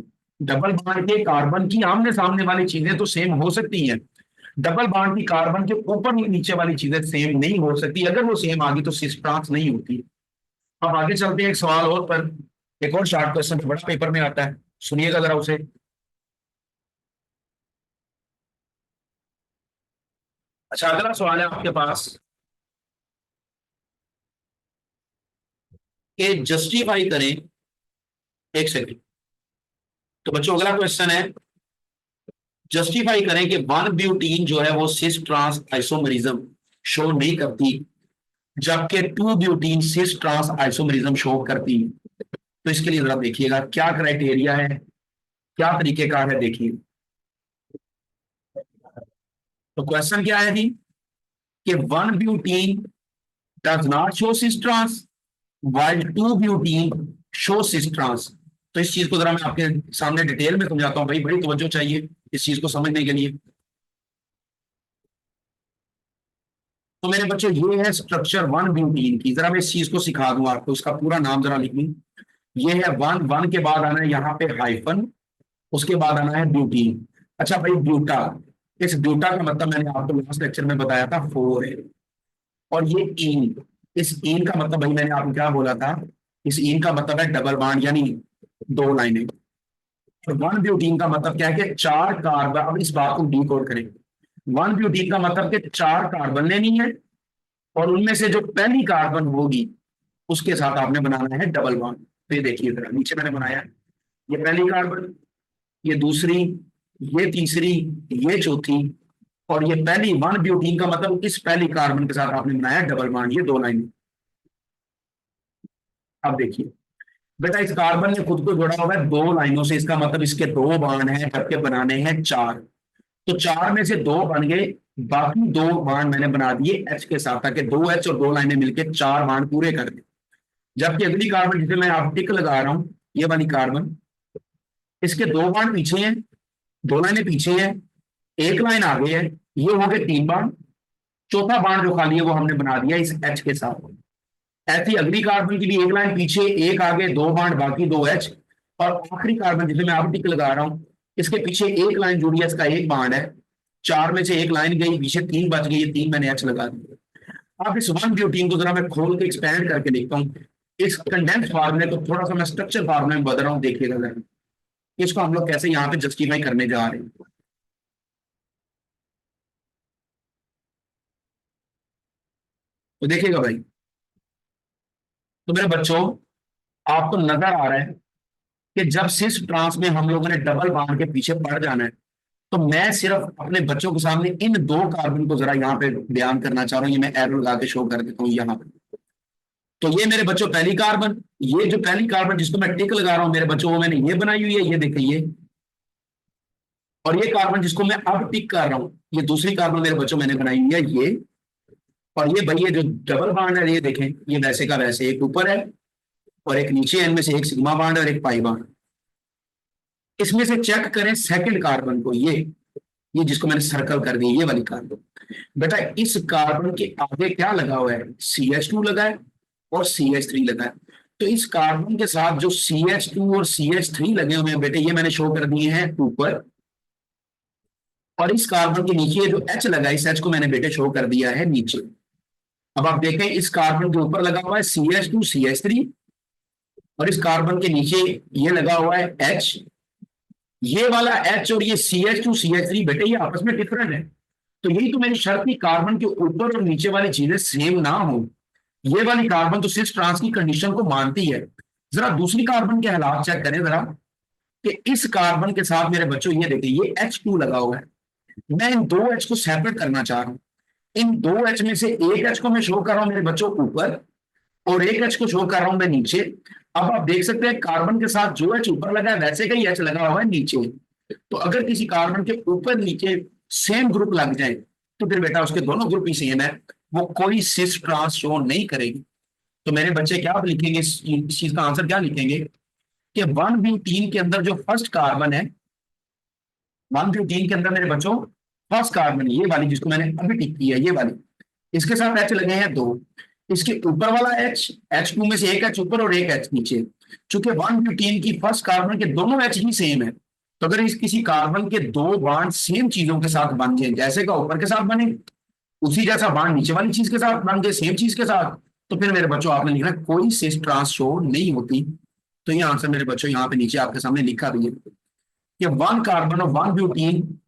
डबल बॉन्ड के कार्बन की आमने सामने वाली चीजें तो सेम हो सकती हैं, डबल बॉन्ड की कार्बन के ऊपर नीचे वाली चीजें सेम नहीं हो सकती। अगर वो सेम आ गई तो सिस ट्रांस नहीं होती। अब आगे चलते हैं एक सवाल और पर। एक और शार्ट क्वेश्चन बड़ा पेपर में आता है, सुनिएगा जरा उसे। अच्छा, अगला सवाल है आपके पास कि जस्टिफाई करें। एक सेकंड। तो बच्चों, अगला क्वेश्चन है, जस्टिफाई करें कि वन ब्यूटीन जो है वो सिस ट्रांस आइसोमरिज्म शो नहीं करती, जबकि two butene cis trans isomerism show करती है। तो इसके लिए जरा देखिएगा क्या क्राइटेरिया है, क्या तरीकेकार है, देखिए। तो क्वेश्चन क्या है जी, कि one butene does not show cis trans while two butene show cis trans. तो इस चीज को जरा मैं आपके सामने डिटेल में समझाता हूं भाई, बड़ी तवज्जो चाहिए इस चीज को समझने के लिए। तो मेरे बच्चों, ये है स्ट्रक्चर वन ब्यूटीन की। जरा मैं इस चीज को सिखा दूं आपको, इसका पूरा नाम जरा लिख लूं। ये है वन, वन के बाद आना है यहाँ पे हाइफन, उसके बाद आना है ब्यूटीन। अच्छा भाई, ब्यूटा, इस ब्यूटा का मतलब मैंने आपको लास्ट लेक्चर में बताया था, फोर है। और ये ईन, इस ईन का मतलब भाई मैंने आपको क्या बोला था, इस ईन का मतलब है डबल बॉन्ड, यानी दो लाइनें। और वन ब्यूटीन का मतलब क्या है कि चार कार्बन। अब इस बात को डिकोड करें। वन ब्यूटीन का मतलब कि चार कार्बन लेनी है और उनमें से जो पहली कार्बन होगी उसके साथ आपने बनाना है डबल बॉन्ड। तो ये देखिए जरा, नीचे मैंने बनाया है, ये पहली कार्बन, ये दूसरी, ये तीसरी, ये चौथी, और ये पहली वन ब्यूटीन का मतलब इस पहली कार्बन के साथ आपने बनाया डबल बॉन्ड, ये दो लाइन। अब देखिए बेटा, इस कार्बन ने खुद को जोड़ा हुआ है दो लाइनों से, इसका मतलब इसके दो बाण हैं, जबकि बनाने हैं चार। तो चार में से दो बन गए, बाकी दो बाण मैंने बना दिए एच के साथ, ताकि दो एच और दो लाइनें मिलकर चार बाण पूरे कर दे। जबकि अगली कार्बन जिसे मैं आप टिक लगा रहा हूं, ये वाली कार्बन, इसके दो बाण पीछे हैं, दो लाइनें पीछे हैं, एक लाइन आगे है, ये हो गए तीन बाण। चौथा बाण जो खाली है वो हमने बना दिया इस एच के साथ। ऐसी अगली कार्बन के लिए एक लाइन पीछे, एक आगे, दो बाण बाकी, दो एच। और आखिरी कार्बन जिसे मैं आप टिक लगा रहा हूं, इसके पीछे एक लाइन जुड़ी है, इसका एक बाण है। चार में से एक लाइन गई, पीछे तीन बच गई, ये तीन मैंने एच लगा दी। अब इस वन ब्यूटीन को जरा मैं खोल के एक्सपेंड करके देखता हूँ, इस कंडेंस फार्मूले को थोड़ा सा मैं स्ट्रक्चर फार्मूले में बदल रहा हूँ, देखिएगा जरा इसको हम लोग कैसे यहाँ पे जस्टिफाई करने जा रहे हैं। तो देखिएगा भाई, तो मेरे बच्चों, आपको नजर आ रहा है कि जब सिस ट्रांस में हम लोगों ने डबल बॉन्ड के पीछे पड़ जाना है, तो मैं सिर्फ अपने बच्चों के सामने इन दो कार्बन को जरा यहाँ पे बयान करना चाह रहा हूँ। ये मैं एरो लगा के शो कर देता हूँ यहाँ पे। तो ये मेरे बच्चों पहली कार्बन, ये जो पहली कार्बन जिसको मैं टिक लगा रहा हूँ मेरे बच्चों, वो मैंने ये बनाई हुई है, ये देखिए। और ये कार्बन जिसको मैं अब टिक कर रहा हूँ, ये दूसरी कार्बन मेरे बच्चों मैंने बनाई हुई है, ये। और ये भाई, ये जो डबल बॉन्ड है, ये देखें, ये वैसे का वैसे, एक ऊपर है और एक नीचे है, इनमें से एक सिग्मा बॉन्ड है और एक पाई बॉन्ड। इसमें से चेक करें सेकंड कार्बन को, ये जिसको मैंने सर्कल कर दिया, ये वाली कार्बन। बेटा इस कार्बन के आगे क्या लगा हुआ है, CH2 लगा है और CH3 लगा है। तो इस कार्बन के साथ जो CH2 और CH3 लगे हुए हैं बेटे, ये मैंने शो कर दिए हैं ऊपर, और इस कार्बन के नीचे जो H लगा है, इस H को मैंने बेटे शो कर दिया है नीचे। अब आप देखें इस कार्बन के ऊपर लगा हुआ है CH2 CH3, और इस कार्बन के नीचे ये लगा हुआ है H। ये वाला H और ये CH2 CH3 बेटे ये आपस में डिफरेंट है। तो यही तो मेरी शर्त थी, कार्बन के ऊपर और नीचे वाली चीजें सेम ना हो। ये वाली कार्बन तो सिर्फ ट्रांस की कंडीशन को मानती है। जरा दूसरी कार्बन के हालात चेक करें जरा, कि इस कार्बन के साथ मेरे बच्चों ये देखिए ये H2 लगा हुआ है। मैं इन दो H को सेपरेट करना चाह रहा हूं। इन दो H में से एक H को मैं शो कर रहा हूं मेरे बच्चों ऊपर, और एक H को शो कर रहा हूं मैं नीचे। अब आप देख सकते हैं कार्बन के साथ जो H ऊपर लगा है वैसे का ही H लगा हुआ है नीचे। तो अगर किसी कार्बन के ऊपर नीचे सेम ग्रुप लग जाए तो फिर बेटा उसके दोनों ग्रुप ही सेम है, वो कोई सिस ट्रांस शो नहीं करेगी। तो मेरे बच्चे क्या लिखेंगे, इस चीज का आंसर क्या लिखेंगे कि 1 ब्यूटीन के अंदर जो फर्स्ट कार्बन है, 1 ब्यूटीन के अंदर मेरे बच्चों फर्स्ट कार्बन ये वाली जिसको मैंने अभी टिक की है, ये वाली, इसके साथ H लगे हैं दो। इसके ऊपर वाला H, H2 में से एक H ऊपर और एक H नीचे। चूंकि 1 ब्यूटीन की फर्स्ट कार्बन के दोनों H ही सेम है, तो अगर इस किसी कार्बन के दो बॉन्ड सेम चीजों के साथ बन जाए, जैसे का ऊपर के साथ बने उसी जैसा बॉन्ड नीचे वाली चीज के साथ बन गए सेम चीज के साथ, तो फिर मेरे बच्चों आपने लिखना कोई सिस ट्रांस शो नहीं होती। तो ये आंसर मेरे बच्चों यहाँ पे नीचे आपके सामने लिखा भी है कि 1 carbon of 1 butene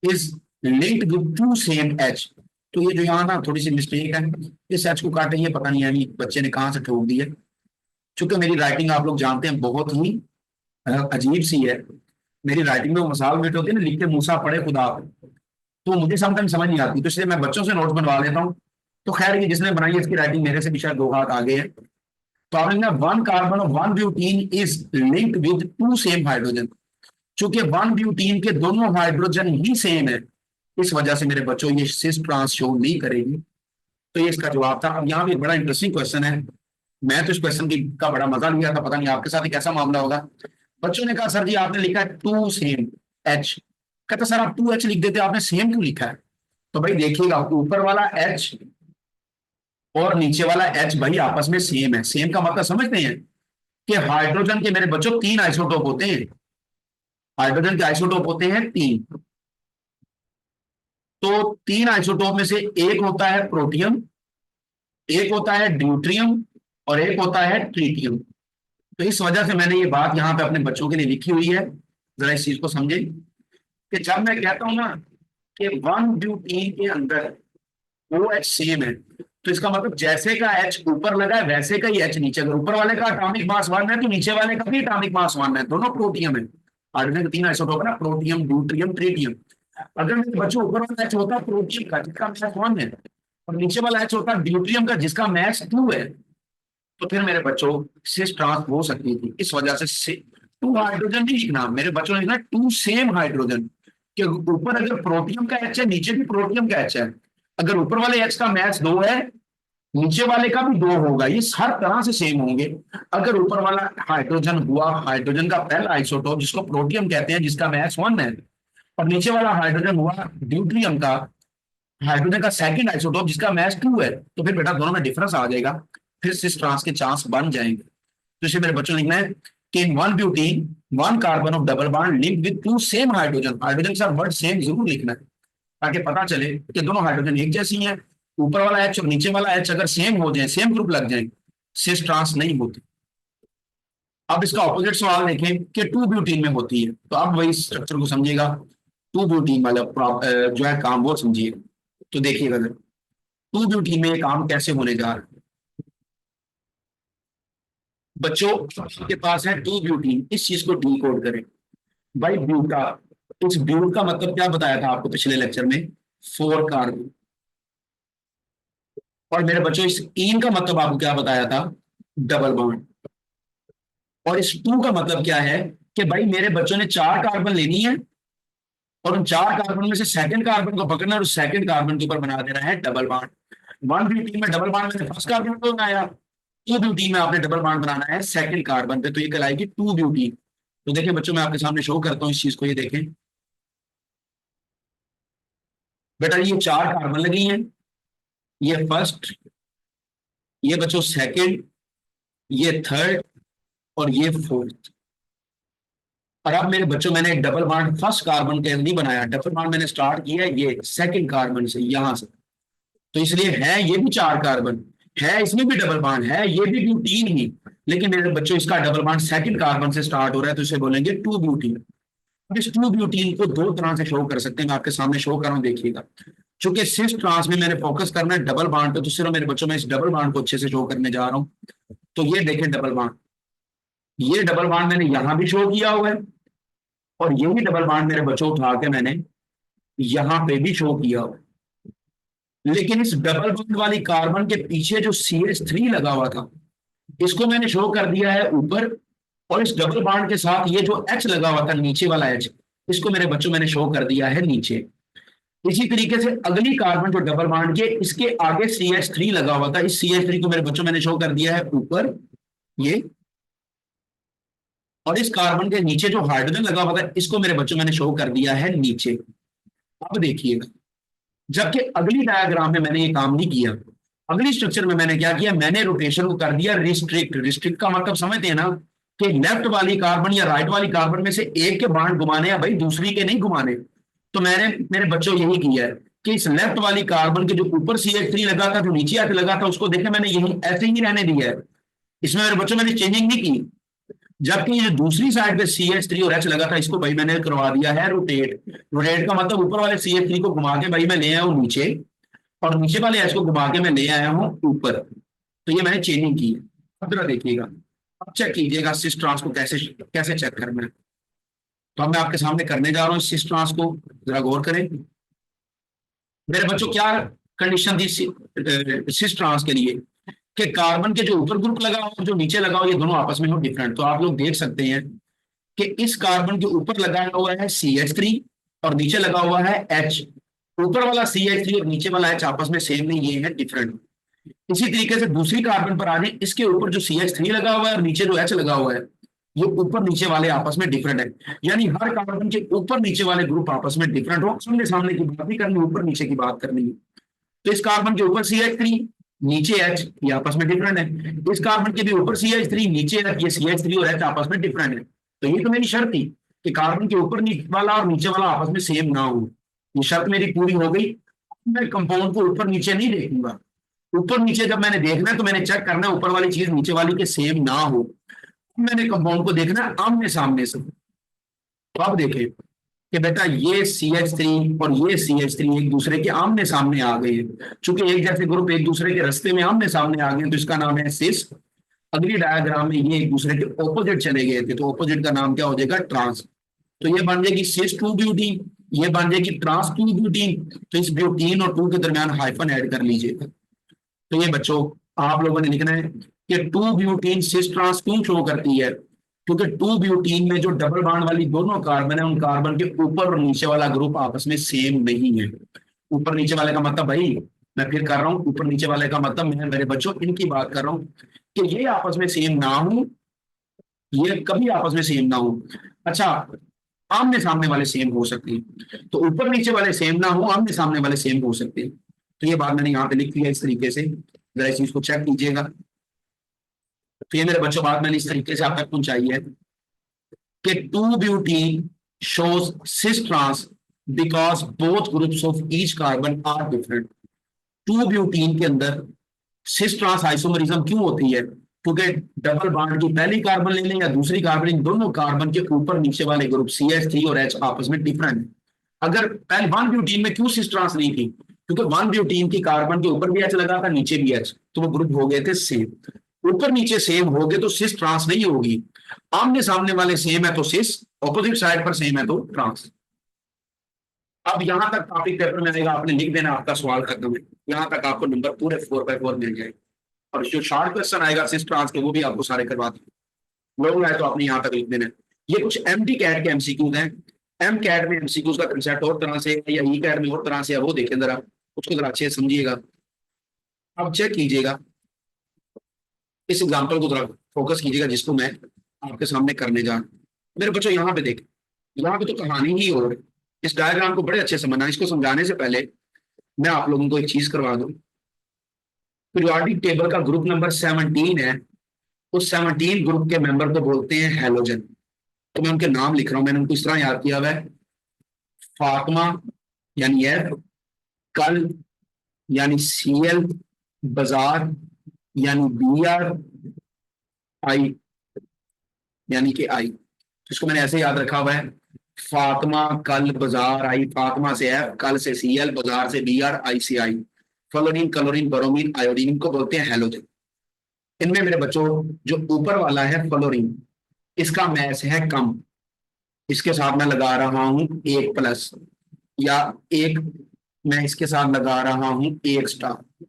is linked with 2 same H। तो ये जो यहाँ ना थोड़ी सी मिस्टेक है, इस H को काटे, ये पता नहीं है बच्चे ने कहाँ से ठोक दी है। चूंकि मेरी राइटिंग आप लोग जानते हैं बहुत ही अजीब सी है। मेरी राइटिंग में वो मसाल बेट होती है ना, लिखते मूसा पड़े खुदा पे, तो मुझे समटाइम समझ नहीं आती, तो इसलिए मैं बच्चों से नोट्स बनवा लेता हूँ। तो खैर ये जिसने बनाई है इसकी राइटिंग मेरे से भी शायद 2 हाथ आगे है। तो आपने लिखना 1 carbon of 1 butene is linked with 2 same hydrogen. चूंकि 1 ब्यूटीन के दोनों हाइड्रोजन ही सेम है, इस वजह से मेरे बच्चों ये सिस ट्रांस शो नहीं करेगी। तो ये इसका जवाब था। अब यहाँ भी बड़ा इंटरेस्टिंग क्वेश्चन है, मैं तो इस क्वेश्चन की का बड़ा मजा लिया था, पता नहीं आपके साथ कैसा मामला होगा। बच्चों ने कहा सर जी आपने लिखा है 2 सेम H, कहता सर आप 2H लिख देते, आपने सेम क्यों लिखा है। तो भाई देखिएगा ऊपर वाला H और नीचे वाला H भाई आपस में सेम है। सेम का मतलब समझते हैं कि हाइड्रोजन के मेरे बच्चों 3 आइसोटोप होते हैं। हाइड्रोजन के आइसोटोप होते हैं 3। तो 3 आइसोटोप में से एक होता है प्रोटियम, एक होता है ड्यूट्रियम, और एक होता है ट्रीटियम। तो इस वजह से मैंने ये बात यहाँ पे अपने बच्चों के लिए लिखी हुई है, जरा इस चीज को समझे कि जब मैं कहता हूं ना कि 1 ब्यूटीन के अंदर OH सेम है, तो इसका मतलब जैसे का H ऊपर लगा है वैसे का ही H नीचे। अगर ऊपर वाले का एटॉमिक मास 1 है तो नीचे वाले का भी एटॉमिक मास 1 है, दोनों प्रोटियम है। हाइड्रोजन के 3 आइसोटोप है ना, प्रोटियम ड्यूट्रियम ट्रीटियम। अगर मेरे बच्चों ऊपर वाला H होता प्रोटियम का जिसका मैस 1 है, और नीचे वाला H होता ड्यूट्रियम का जिसका मैस 2 है, तो फिर मेरे बच्चों सिस ट्रांस हो सकती थी। इस वजह से 2 हाइड्रोजन नहीं लिखना, मेरे बच्चों ने लिखना 2 सेम हाइड्रोजन, कि ऊपर अगर प्रोटियम का H है नीचे भी प्रोटियम का H है। अगर ऊपर वाले H का मैच 2 है नीचे वाले का भी 2 होगा, ये हर तरह से सेम होंगे। अगर ऊपर वाला हाइड्रोजन हुआ हाइड्रोजन का पहला आइसोटोप जिसको प्रोटियम कहते हैं जिसका मैच 1 है, और नीचे वाला हाइड्रोजन हुआ ड्यूट्रियम का हाइड्रोजन का सेकंड आइसोटोप जिसका मैच 2 है, तो फिर बेटा दोनों में डिफरेंस आ जाएगा, फिर सिस ट्रांस के चांस बन जाएंगे। तो इसे मेरे बच्चों लिखना है कि इन 1 butene 1 carbon of double bond linked with 2 same hydrogen. Hydrogen के साथ वर्ड सेम जरूर लिखना है ताकि पता चले कि दोनों हाइड्रोजन एक जैसी हैं। ऊपर वाला H और नीचे वाला H अगर सेम हो जाए, सेम ग्रुप लग जाए, सिस ट्रांस नहीं होती। अब इसका ऑपोजिट सवाल देखें कि 2 ब्यूटीन में होती है, तो अब वही स्ट्रक्चर को समझिएगा। 2 ब्यूटीन वाला जो है काम वो समझिए। तो देखिएगा 2 ब्यूटीन में ये काम कैसे होने जा रहा है। बच्चों आपके पास है 2 ब्यूटीन, इस चीज को डीकोड करें। भाई ब्यूटा, इस ब्यूट का मतलब क्या बताया था आपको पिछले लेक्चर में, 4 कार्बन। और मेरे बच्चों इस इन का मतलब आपको क्या बताया था, डबल बॉन्ड। और इस 2 का मतलब क्या है कि भाई मेरे बच्चों ने 4 कार्बन लेनी है और उन 4 कार्बन में से सेकंड कार्बन को पकड़ना और उस सेकंड कार्बन के ऊपर बना देना है डबल बॉन्ड। 1 ब्यूटीन में डबल बॉन्ड में फर्स्ट कार्बन को बनाया, 2 ब्यूटीन में आपने डबल बॉन्ड बनाना है सेकंड कार्बन पे, तो ये कहलाएगी 2 ब्यूटीन। तो देखिए बच्चों, मैं आपके सामने शो करता हूँ इस चीज को, ये देखें बेटा, ये 4 कार्बन लगी हैं, ये फर्स्ट, ये बच्चों सेकंड, ये थर्ड, और ये फोर्थ। और अब मेरे बच्चों, मैंने एक डबल बॉन्ड फर्स्ट कार्बन के नहीं बनाया, डबल बॉन्ड मैंने स्टार्ट किया ये सेकंड कार्बन से, यहां से। तो इसलिए है ये भी 4 कार्बन, है इसमें भी डबल बॉन्ड, है ये भी ब्यूटीन ही, लेकिन मेरे बच्चों इसका डबल बॉन्ड सेकंड कार्बन से स्टार्ट हो रहा है, तो इसे बोलेंगे 2 ब्यूटीन। अब इस 2 ब्यूटीन को 2 तरह से शो कर सकते हैं, मैं आपके सामने शो कर रहा हूं, देखिएगा। चूंकि सिस ट्रांस में मैंने फोकस करना है डबल बॉन्ड पे, तो सिर्फ मेरे बच्चों में इस डबल बॉन्ड को अच्छे से शो करने जा रहा हूं। तो ये देखें डबल बॉन्ड, ये डबल बॉन्ड मैंने यहां भी शो किया हुआ है, और यही डबल बॉन्ड मेरे बच्चों उठा के मैंने यहां पे भी शो किया हुआ है। लेकिन इस डबल बॉन्ड वाली कार्बन के पीछे जो CH3 लगा हुआ था, इसको मैंने शो कर दिया है ऊपर, और इस डबल बॉन्ड के साथ ये जो H लगा हुआ था, नीचे वाला H, इसको मेरे बच्चों मैंने शो कर दिया है नीचे। इसी तरीके से अगली कार्बन जो डबल बॉन्ड के इसके आगे CH3 लगा हुआ था, इस CH3 को मेरे बच्चों मैंने शो कर दिया है ऊपर, ये। और इस कार्बन के नीचे जो हाइड्रोजन लगा हुआ था, इसको मेरे बच्चों मैंने शो कर दिया है नीचे। अब देखिएगा, जबकि अगली डायग्राम में मैंने ये काम नहीं किया। अगली स्ट्रक्चर में मैंने क्या किया, मैंने रोटेशन को कर दिया रिस्ट्रिक्ट। रिस्ट्रिक्ट का मतलब समझते हैं ना, कि लेफ्ट वाली कार्बन या राइट वाली कार्बन में से एक के बांड घुमाने या भाई दूसरी के नहीं घुमाने। तो मैंने मेरे बच्चों यही किया है कि इस लेफ्ट वाली कार्बन के जो ऊपर CH3 लगा था, जो नीचे आके लगा था, उसको देखे मैंने यही ऐसे ही रहने दिया है, इसमें मेरे बच्चों मैंने चेंजिंग नहीं की। जबकि ये दूसरी साइड पे CH3 और H लगा था, इसको भाई मैंने करवा दिया है रोटेट। रोटेट का मतलब ऊपर वाले CH3 को घुमा के भाई मैं ले आया हूँ नीचे, और नीचे वाले H को घुमा के मैं ले आया हूँ ऊपर। तो ये मैंने चेंजिंग की है। अब जरा देखिएगा, अब चेक कीजिएगा सिस ट्रांस को कैसे कैसे चेक करना है। तो अब मैं आपके सामने करने जा रहा हूँ सिस ट्रांस को, जरा गौर करें मेरे बच्चों। क्या कंडीशन थी सिस ट्रांस के लिए, कि कार्बन के जो ऊपर ग्रुप लगा हो और जो नीचे लगा हो, ये दोनों आपस में हो डिफरेंट। तो आप लोग देख सकते हैं कि इस कार्बन के ऊपर लगा हुआ है CH3 और नीचे लगा हुआ है H। ऊपर वाला CH3 और नीचे वाला H आपस में सेम नहीं, ये है डिफरेंट। इसी तरीके से दूसरी कार्बन पर आ जाए, इसके ऊपर जो CH3 लगा हुआ है और नीचे जो H लगा हुआ है, ये ऊपर नीचे वाले आपस में डिफरेंट है। यानी हर कार्बन के ऊपर नीचे वाले ग्रुप आपस में डिफरेंट हो। सामने सामने की बात नहीं करनी, ऊपर नीचे की बात करनी है। तो इस कार्बन के ऊपर CH3, नीचे H, ये आपस में डिफरेंट है। इस कार्बन के भी ऊपर CH3, नीचे H, ये CH3 और H आपस में डिफरेंट है। तो ये तो मेरी शर्त थी कि कार्बन के ऊपर वाला और नीचे वाला आपस में सेम ना हो। ये शर्त मेरी पूरी हो गई। मैं कंपाउंड को ऊपर नीचे नहीं देखूंगा। ऊपर नीचे जब मैंने देखना है तो मैंने चेक करना है ऊपर वाली चीज नीचे वाली के सेम ना हो। मैंने कंपाउंड को देखना है आमने सामने से। तो अब देखें कि बेटा ये CH3 और ये CH3 एक दूसरे के आमने सामने आ गए हैं। चूंकि एक जैसे ग्रुप एक दूसरे के रास्ते में आमने सामने आ गए, तो इसका नाम है सिस। अगली डायग्राम में ये एक दूसरे के ऑपोजिट चले गए थे, तो ऑपोजिट का नाम क्या हो जाएगा, ट्रांस। तो ये बन जाएगी सिस 2 ब्यूटीन, ये बन जाएगी ट्रांस 2 ब्यूटीन। तो इस ब्यूटीन और 2 के दरमियान हाइफन ऐड कर लीजिएगा। तो ये बच्चों आप लोगों ने लिखना है कि 2 ब्यूटीन सिस ट्रांस क्यों शो करती है, क्योंकि 2 ब्यूटीन में जो डबल बॉन्ड वाली दोनों कार्बन है, उन कार्बन के ऊपर और नीचे वाला ग्रुप आपस में सेम नहीं है। ऊपर नीचे वाले का मतलब भाई, मैं फिर कर रहा हूं, ऊपर नीचे वाले का मतलब मैं मेरे बच्चों इनकी बात कर रहा हूं कि ये आपस में सेम ना हो, ये कभी आपस में सेम ना हो। अच्छा, आमने सामने वाले सेम हो सकते हैं, तो ऊपर नीचे वाले सेम ना हो, आमने सामने वाले सेम हो सकते हैं। तो ये बात मैंने यहाँ पे लिख दी है इस तरीके से, जरा इस चीज को चेक कीजिएगा। तो ये मेरे बच्चों बात मैंने इस तरीके से आप तक पहुंचाई है कि 2 butene shows cis trans because both groups of each carbon are different। 2 butene के अंदर सिस ट्रांस आइसोमरिज्म क्यों होती है, क्योंकि डबल बॉन्ड की पहली कार्बन ले लें या दूसरी कार्बन, इन दोनों कार्बन के ऊपर नीचे वाले ग्रुप CH3 और H आपस में डिफरेंट है। अगर पहले 1 ब्यूटीन में क्यों सिस ट्रांस नहीं थी, क्योंकि 1 ब्यूटीन की कार्बन के ऊपर भी H लगा था, नीचे भी H, तो वो ग्रुप हो गए थे सेम। ऊपर नीचे सेम हो गए तो सिस ट्रांस नहीं होगी। आमने सामने वाले सेम है तो सिस, ऑपोजिट साइड पर सेम है तो ट्रांस। अब यहां तक टॉपिक पेपर में आएगा, आपने लिख देना, आपका सवाल खत्म है। यहां तक आपको नंबर पूरे 4x4 मिल जाएंगे। और जो शॉर्ट क्वेश्चन आएगा सिस ट्रांस के, वो भी आपको सारे करवा देंगे। लोग है तो आपने यहाँ तक लिख देना है। ये कुछ MD कैट के एमसीक्यूज हैं। M कैट में एमसीक्यूज का कंसेप्ट और तरह से है, या ई कैट में और तरह से है, वो देखें जरा, उसको जरा अच्छे से समझिएगा। अब चेक कीजिएगा, इस एग्जाम्पल को जरा फोकस कीजिएगा जिसको मैं आपके सामने करने जा रहा हूं। मेरे बच्चों यहाँ पे देखें, यहाँ पे तो कहानी ही और है। इस डायग्राम को बड़े अच्छे से समझना। इसको समझाने से पहले मैं आप लोगों को एक चीज करवा दूं। पीरियोडिक टेबल का ग्रुप नंबर 17 है, उस 17 ग्रुप के मेंबर को बोलते हैं हैलोजन। तो मैं उनके नाम लिख रहा हूं, मैंने उनको इस तरह याद किया हुआ है। फातिमा यानी एफ, कल यानी सीएल, बाजार यानी बीआर, आई यानी कि आई। इसको मैंने ऐसे याद रखा हुआ है, फातिमा कल बाजार आई, फातिमा से एफ, कल से सीएल, बाजार से बीआर, आई से आई। फ्लोरीन, क्लोरीन, ब्रोमीन, आयोडीन, इनको बोलते हैं हैलोजन। इनमें मेरे बच्चों जो ऊपर वाला है फ्लोरीन, इसका मैस है कम, इसके साथ मैं लगा रहा हूं 1+, या एक, मैं इसके साथ लगा रहा हूं 1 स्टार।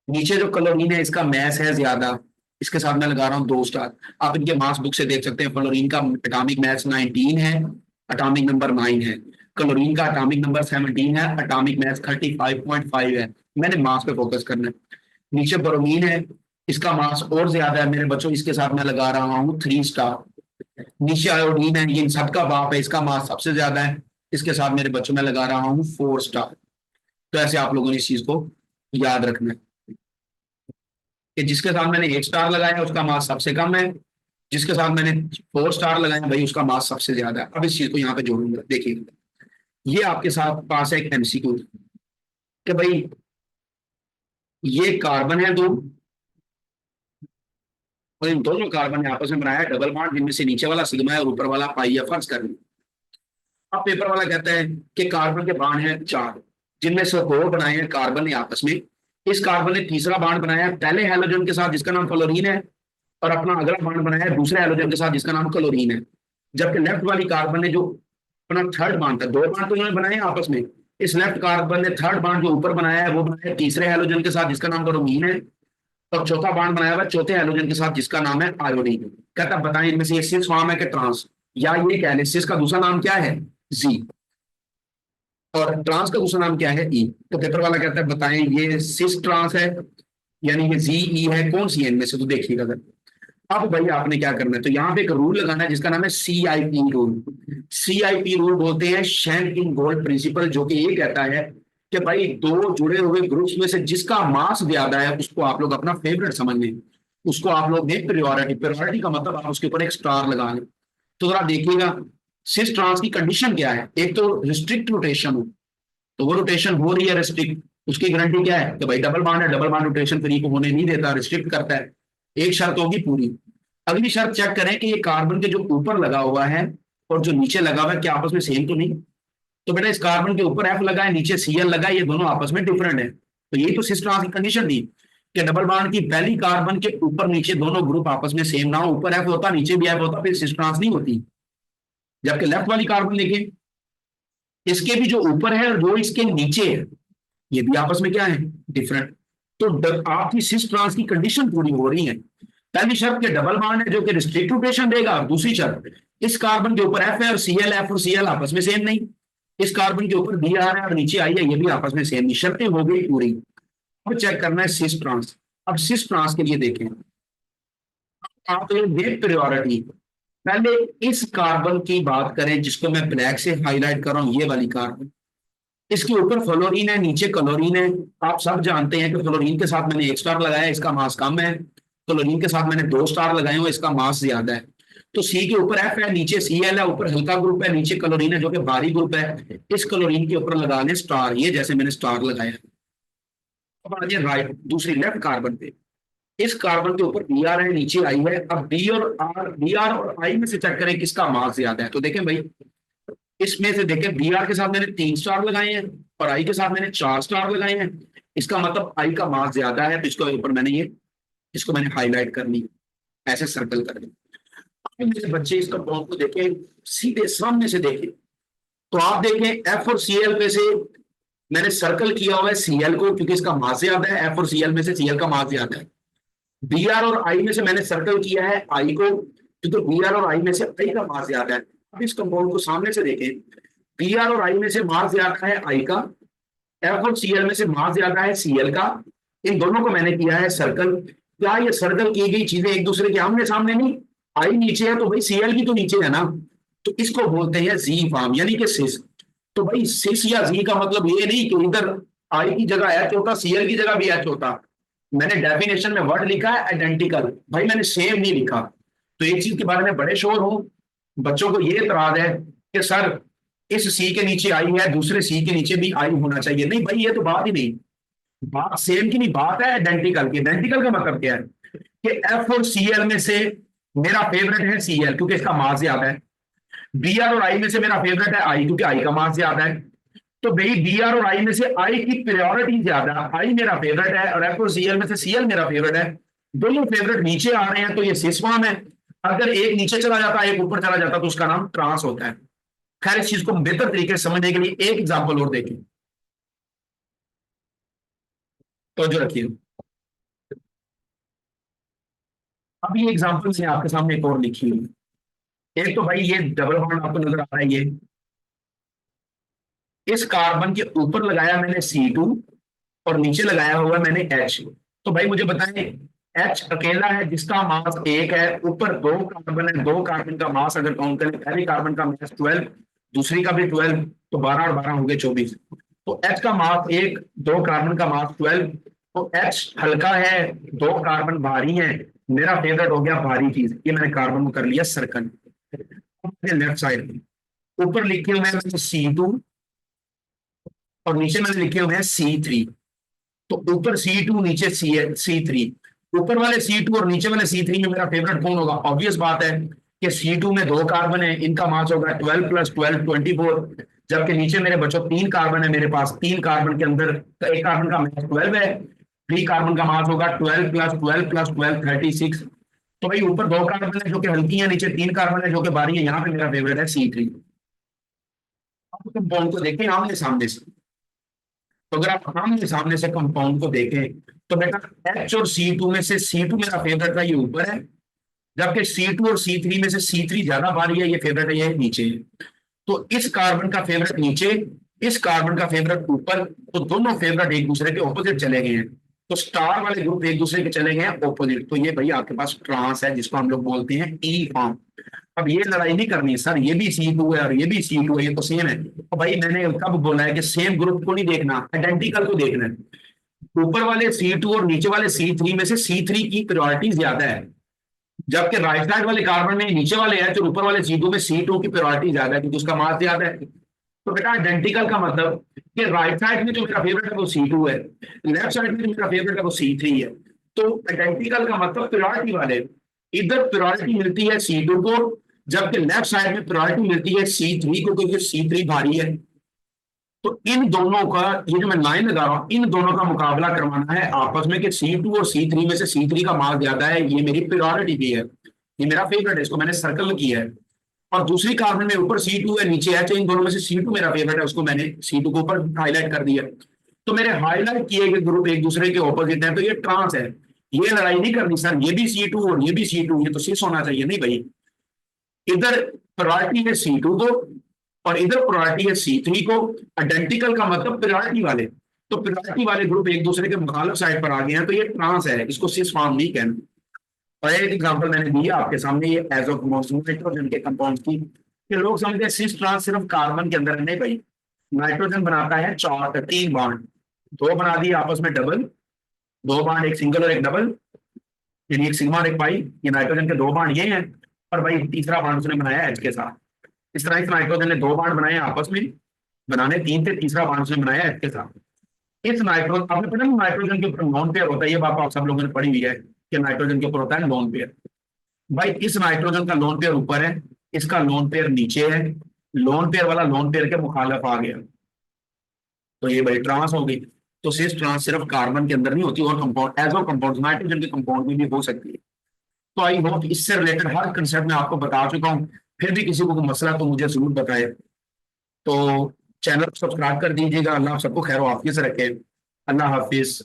नीचे जो क्लोरीन है इसका मैस है ज्यादा, इसके साथ मैं लगा रहा हूं 2 स्टार। आप इनके मास बुक से देख सकते हैं, फ्लोरीन का एटॉमिक मैस 19 है, एटॉमिक नंबर 9 है। क्लोरीन का एटॉमिक नंबर 17 है, एटॉमिक मैस 35.5 है। मैंने मास पे फोकस करना है। नीचे ब्रोमीन है, इसका मास और ज्यादा है मेरे बच्चों, इसके साथ मैं लगा रहा हूँ 3 स्टार। नीचे आयोडीन है, ये इन सबका बाप है, इसका मास सबसे ज्यादा है, इसके साथ मेरे बच्चों में लगा रहा हूँ 4 स्टार। तो ऐसे आप लोगों ने इस चीज को याद रखना है कि जिसके साथ मैंने 1 स्टार लगाया उसका मास सबसे कम है, जिसके साथ मैंने 4 स्टार लगाया भाई उसका मास सबसे ज्यादा है। अब इस चीज को यहाँ पे जोड़ूंगा, देखिए ये आपके साथ पास है एक एमसीक्यू कि भाई ये कार्बन है दो, और इन दोनों कार्बन ने आपस में बनाया डबल बॉन्ड, जिनमें से नीचे वाला सिग्मा है और ऊपर वाला पाई है, फर्ज कर। अब पेपर वाला कहता है कि कार्बन के बाण हैं 4, जिनमें से 2 बनाए हैं कार्बन ने आपस में। इस कार्बन ने तीसरा बाण बनाया पहले हैलोजन के साथ जिसका नाम फ्लोरीन है, और अपना अगला बाण बनाया है दूसरे हैलोजन के साथ जिसका नाम क्लोरीन है। जबकि लेफ्ट वाली कार्बन ने जो अपना थर्ड बाण था, 2 बाण तो उन्होंने बनाए आपस में, इस लेफ्ट कार्बन ने थर्ड बाण जो ऊपर बनाया है वो बनाया तीसरे हैलोजन के साथ जिसका नाम ब्रोमीन है, और चौथा बाण बनाया हुआ चौथे हैलोजन के साथ जिसका नाम है आयोडीन। कहता बताएं इनमें से सिस फॉर्म है कि ट्रांस, या ये कह लें सिस का दूसरा नाम क्या है, जी, और ट्रांस का दूसरा नाम क्या है, ई। तो पेपर वाला कहता है बताएं ये सिस ट्रांस है यानी ये जी ई है, कौन सी है इनमें से, तो देखिएगा अगर। अब भाई आपने क्या करना है, तो यहाँ पे एक रूल लगाना है जिसका नाम है CIP रूल। CIP रूल बोलते हैं शैंकिंग गोल्ड प्रिंसिपल, जो कि ये कहता है कि भाई 2 जुड़े हुए ग्रुप्स में से जिसका मास ज्यादा है उसको आप लोग अपना फेवरेट समझ लें, उसको आप लोग दें प्रियोरिटी। प्रियोरिटी का मतलब आप उसके ऊपर एक स्टार लगा लें। तो जरा देखिएगा सिस ट्रांस की कंडीशन क्या है, एक तो रिस्ट्रिक्ट रोटेशन हो, तो वो रोटेशन हो रही है रिस्ट्रिक्ट, उसकी गारंटी क्या है कि भाई डबल बॉन्ड है, डबल बॉन्ड रोटेशन फ्री को होने नहीं देता, रिस्ट्रिक्ट करता है। एक शर्त होगी पूरी। अगली शर्त चेक करें कि ये कार्बन के जो ऊपर लगा हुआ है और जो नीचे लगा हुआ है क्या आपस में सेम तो नहीं। तो बेटा इस कार्बन के ऊपर एफ लगा है, नीचे सीएल लगा है, ये दोनों आपस में डिफरेंट है। तो यही तो सिस ट्रांस की कंडीशन थी कि डबल बॉन्ड की पहली कार्बन के ऊपर नीचे दोनों ग्रुप आपस में सेम ना हो, ऊपर एफ होता नीचे भी एफ होता, फिर सिस ट्रांस नहीं होती। जबकि लेफ्ट वाली कार्बन देखिए, इसके भी जो ऊपर है और जो इसके नीचे है ये भी आपस में क्या है, डिफरेंट। तो आपकी सिस ट्रांस की कंडीशन पूरी हो रही है। पहली शर्त के डबल बॉन्ड है जो कि रिस्ट्रिक्ट रोटेशन देगा, और दूसरी शर्त इस कार्बन के ऊपर एफ है और सीएल, एफ और सीएल आपस में सेम नहीं, इस कार्बन के ऊपर बी आर है और नीचे आई है, ये भी आपस में सेम नहीं, शर्तें हो गई पूरी। अब चेक करना है सिस ट्रांस। अब सिस ट्रांस के लिए देखें आप ये प्रियोरिटी, पहले इस कार्बन की बात करें जिसको मैं ब्लैक से हाईलाइट कर रहा हूं, ये वाली कार्बन, इसके ऊपर फ्लोरीन है नीचे क्लोरीन है। आप सब जानते हैं कि फ्लोरीन के साथ मैंने 1 स्टार लगाया, इसका मास कम है, क्लोरीन के साथ मैंने 2 स्टार लगाए हुए, इसका मास ज्यादा है। तो सी के ऊपर एफ है, नीचे सीएल है, ऊपर हल्का ग्रुप है, नीचे क्लोरीन है जो कि भारी ग्रुप है। इस क्लोरीन के ऊपर लगा लें स्टार, ये जैसे मैंने स्टार लगाया। अब आ जाए राइट दूसरी लेफ्ट कार्बन पे, इस कार्बन के ऊपर बी आर है नीचे आई है। अब बी आर और आई में से चेक करें किसका मास ज्यादा है। तो देखें भाई इसमें से देखें बी आर के साथ मैंने 3 स्टार लगाए हैं और आई के साथ मैंने 4 स्टार लगाए हैं, इसका मतलब आई का मास ज्यादा है, तो इसके ऊपर मैंने ये, इसको मैंने हाईलाइट कर ली, ऐसे सर्कल कर ली। मेरे बच्चे इस कंपाउंड को देखें, सीधे सामने से देखें, तो आप देखें एफ और सीएल पे से मैंने सर्कल किया हुआ है सीएल को, क्योंकि इसका मास ज्यादा है, एफ और सीएल में से सीएल का मास ज्यादा है। बी आर और आई में से मैंने सर्कल किया है आई को, क्योंकि बी आर और आई में से आई का मास ज्यादा है। अब इस कंपाउंड को सामने से देखें, बी आर और आई में से मास ज्यादा है आई का, एफ और सीएल में से मास ज्यादा है सीएल का, इन दोनों को मैंने किया है सर्कल। क्या ये सर्कल की गई चीजें एक दूसरे के आमने सामने नहीं, आई नीचे है तो भाई सीएल भी तो नीचे है ना, तो इसको बोलते हैं जी फॉर्म यानी कि सिस। तो भाई सिस या जी का मतलब ये नहीं कि इधर आई की जगह एच होता, सीएल की जगह भी एच होता। मैंने डेफिनेशन में वर्ड लिखा है आइडेंटिकल, भाई मैंने सेम नहीं लिखा। तो एक चीज के बारे में बड़े श्योर हूं, बच्चों को ये इतराज है कि सर इस सी के नीचे आई है, दूसरे सी के नीचे भी आई होना चाहिए। नहीं भाई, ये तो बात ही नहीं, बात सेम की नहीं, बात है आइडेंटिकल की। आइडेंटिकल का मतलब क्या है कि एफ और सीएल में से मेरा फेवरेट है सीएल क्योंकि इसका मास ज्यादा है। बी आर और आई में से मेरा फेवरेट है आई क्योंकि आई का मास ज्यादा है। तो भाई बी आर और आई में से आई की प्रायोरिटी ज्यादा, आई मेरा फेवरेट है, और एफ और सीएल में से सीएल मेरा फेवरेट है। दोनों फेवरेट नीचे आ रहे हैं तो ये सिस फॉर्म है। अगर एक नीचे चला जाता है एक ऊपर चला जाता तो उसका नाम ट्रांस होता है। खैर इस चीज को बेहतर तरीके से समझने के लिए एक एग्जाम्पल और देखें, तो जो रखिए। अब ये एग्जाम्पल मैं आपके सामने एक और लिखी हुई। एक तो भाई ये डबल बॉन्ड आपको नजर आ रहा है, ये इस कार्बन के ऊपर लगाया मैंने C2 और नीचे लगाया हुआ मैंने H। तो भाई मुझे बताएं, H अकेला है जिसका मास 1 है, ऊपर 2 कार्बन है, 2 कार्बन का मास अगर काउंट करें, पहली कार्बन का मास 12, दूसरी का भी 12, तो 12 और 12 हो गए 24। तो H का मास 1, 2 कार्बन का मास 12। तो H हल्का है, 2 कार्बन भारी है, मेरा फेवरेट हो गया भारी चीज, ये मैंने कार्बन को कर लिया सर्कल। लेफ्ट साइड ऊपर लिखे हुए हैं C2 और नीचे मैंने लिखे हुए हैं C3। तो ऊपर C2 नीचे C3, ऊपर वाले C2 और नीचे वाले C3 में मेरा फेवरेट कौन होगा? ऑब्वियस बात है कि C2 में 2 कार्बन है, इनका मास होगा 12 प्लस 12 24। जबकि नीचे मेरे बच्चों 3 कार्बन है, मेरे पास 3 कार्बन के अंदर तो एक कार्बन का मास 12 है, 3 कार्बन का मास होगा 12 प्लस 12 प्लस 12 36। तो भाई ऊपर 2 कार्बन है जो कि हल्की है, नीचे 3 कार्बन है जो कि भारी है, यहाँ पे मेरा फेवरेट है C3। अब कंपाउंड को देखें आमने सामने से। तो अगर आप आमने सामने से कंपाउंड को देखें तो बेटा H और C2 में से C2 मेरा फेवरेट था, ये ऊपर है। जबकि C2 और C3 में से C3 ज्यादा भारी है, ये फेवरेट है, ये नीचे है। तो इस कार्बन का फेवरेट नीचे, इस कार्बन का फेवरेट ऊपर, तो दोनों फेवरेट एक दूसरे के ऑपोजिट चले गए हैं। तो स्टार वाले ग्रुप एक दूसरे के चले गए हैं ऑपोजिट। तो ये भाई आपके पास ट्रांस है जिसको हम लोग बोलते हैं ई फॉर्म। अब ये लड़ाई नहीं करनी सर, ये भी C2 है और ये भी C2 है, ये तो सेम है। तो भाई मैंने कब बोला है कि सेम ग्रुप को नहीं देखना, आइडेंटिकल को देखना है। ऊपर वाले C2 और नीचे वाले C3 में से C3 की प्रायोरिटी ज्यादा है, जबकि राइट साइड वाले कार्बन में नीचे वाले H और ऊपर वाले C2 में C2 की प्रायोरिटी ज्यादा है क्योंकि उसका मास ज्यादा है। तो बेटा आइडेंटिकल का मतलब कि राइट साइड में जो मेरा फेवरेट है वो C2 है, लेफ्ट साइड में जो मेरा फेवरेट है वो C3 है। तो आइडेंटिकल का मतलब प्रायोरिटी वाले, इधर प्रायोरिटी मिलती है C2 को, जबकि लेफ्ट साइड में प्रायोरिटी मिलती है C3 को क्योंकि C3 भारी है। तो इन दोनों का, ये जो मैं लाइन लगा रहा हूं, इन दोनों का मुकाबला करवाना है आपस में कि C2 और C3 में से C3 का मास ज्यादा है, ये मेरी प्रायोरिटी भी है, ये मेरा फेवरेट है, इसको मैंने सर्कल किया है। और दूसरी कार्बन में ऊपर C2 है नीचे H है, इन दोनों में से C2 मेरा फेवरेट है, उसको मैंने C2 को ऊपर हाईलाइट कर दिया। तो मेरे हाईलाइट किए गए ग्रुप एक दूसरे के ऑपोजिट है, तो ये ट्रांस है। ये लड़ाई नहीं करनी सर, ये भी C2 और ये भी C2, ये तो सिस होना चाहिए। नहीं भाई, इधर प्रायोरिटी है C2 को और इधर प्रायोरिटी है C3 को। आइडेंटिकल का मतलब प्रायोरिटी वाले, तो प्रायोरिटी वाले ग्रुप एक दूसरे के मुखालिफ साइड पर आ गए हैं, तो ये ट्रांस है, इसको सिस फॉर्म नहीं कहना। और एक एग्जांपल मैंने दी है आपके सामने, ये एजो नाइट्रोजन के कंपाउंड की, कि लोग समझते हैं सिस ट्रांस सिर्फ कार्बन के अंदर है। नहीं भाई, नाइट्रोजन बनाता है 3 बॉन्ड, 2 बना दिए आपस में डबल, 2 बॉन्ड, एक सिंगल और एक डबल, यानी एक सिग्मा और एक पाई, ये नाइट्रोजन के 2 बॉन्ड ये हैं। और भाई तीसरा बॉन्ड उसने बनाया एच के साथ। इस तरह इस नाइट्रोजन ने 2 बॉन्ड बनाए आपस में, बनाने 3 थे, तीसरा बॉन्ड उसने बनाया एच के साथ। इस नाइट्रोजन, आपने पता है नाइट्रोजन के ऊपर नॉन पेयर होता है, ये बात आप सब लोगों ने पढ़ी हुई है कि नाइट्रोजन के ऊपर होता है लोन पेयर। भाई इस नाइट्रोजन का लोन पेयर ऊपर है, इसका लोन पेयर नीचे है, लोन पेयर वाला लोन पेयर के मुखालिफ आ गया, तो ये भाई ट्रांस हो गई। तो सिस ट्रांस सिर्फ कार्बन के अंदर नहीं होती, और कंपाउंड एजो कंपाउंड नाइट्रोजन के कंपाउंड में भी हो सकती है। तो आई होप इससे रिलेटेड हर कंसेप्ट में आपको बता चुका हूं। फिर भी किसी को कोई मसला तो मुझे जरूर बताए। तो चैनल को सब्सक्राइब कर दीजिएगा। अल्लाह सबको खैर वाफियत से रखे। अल्लाह हाफिज।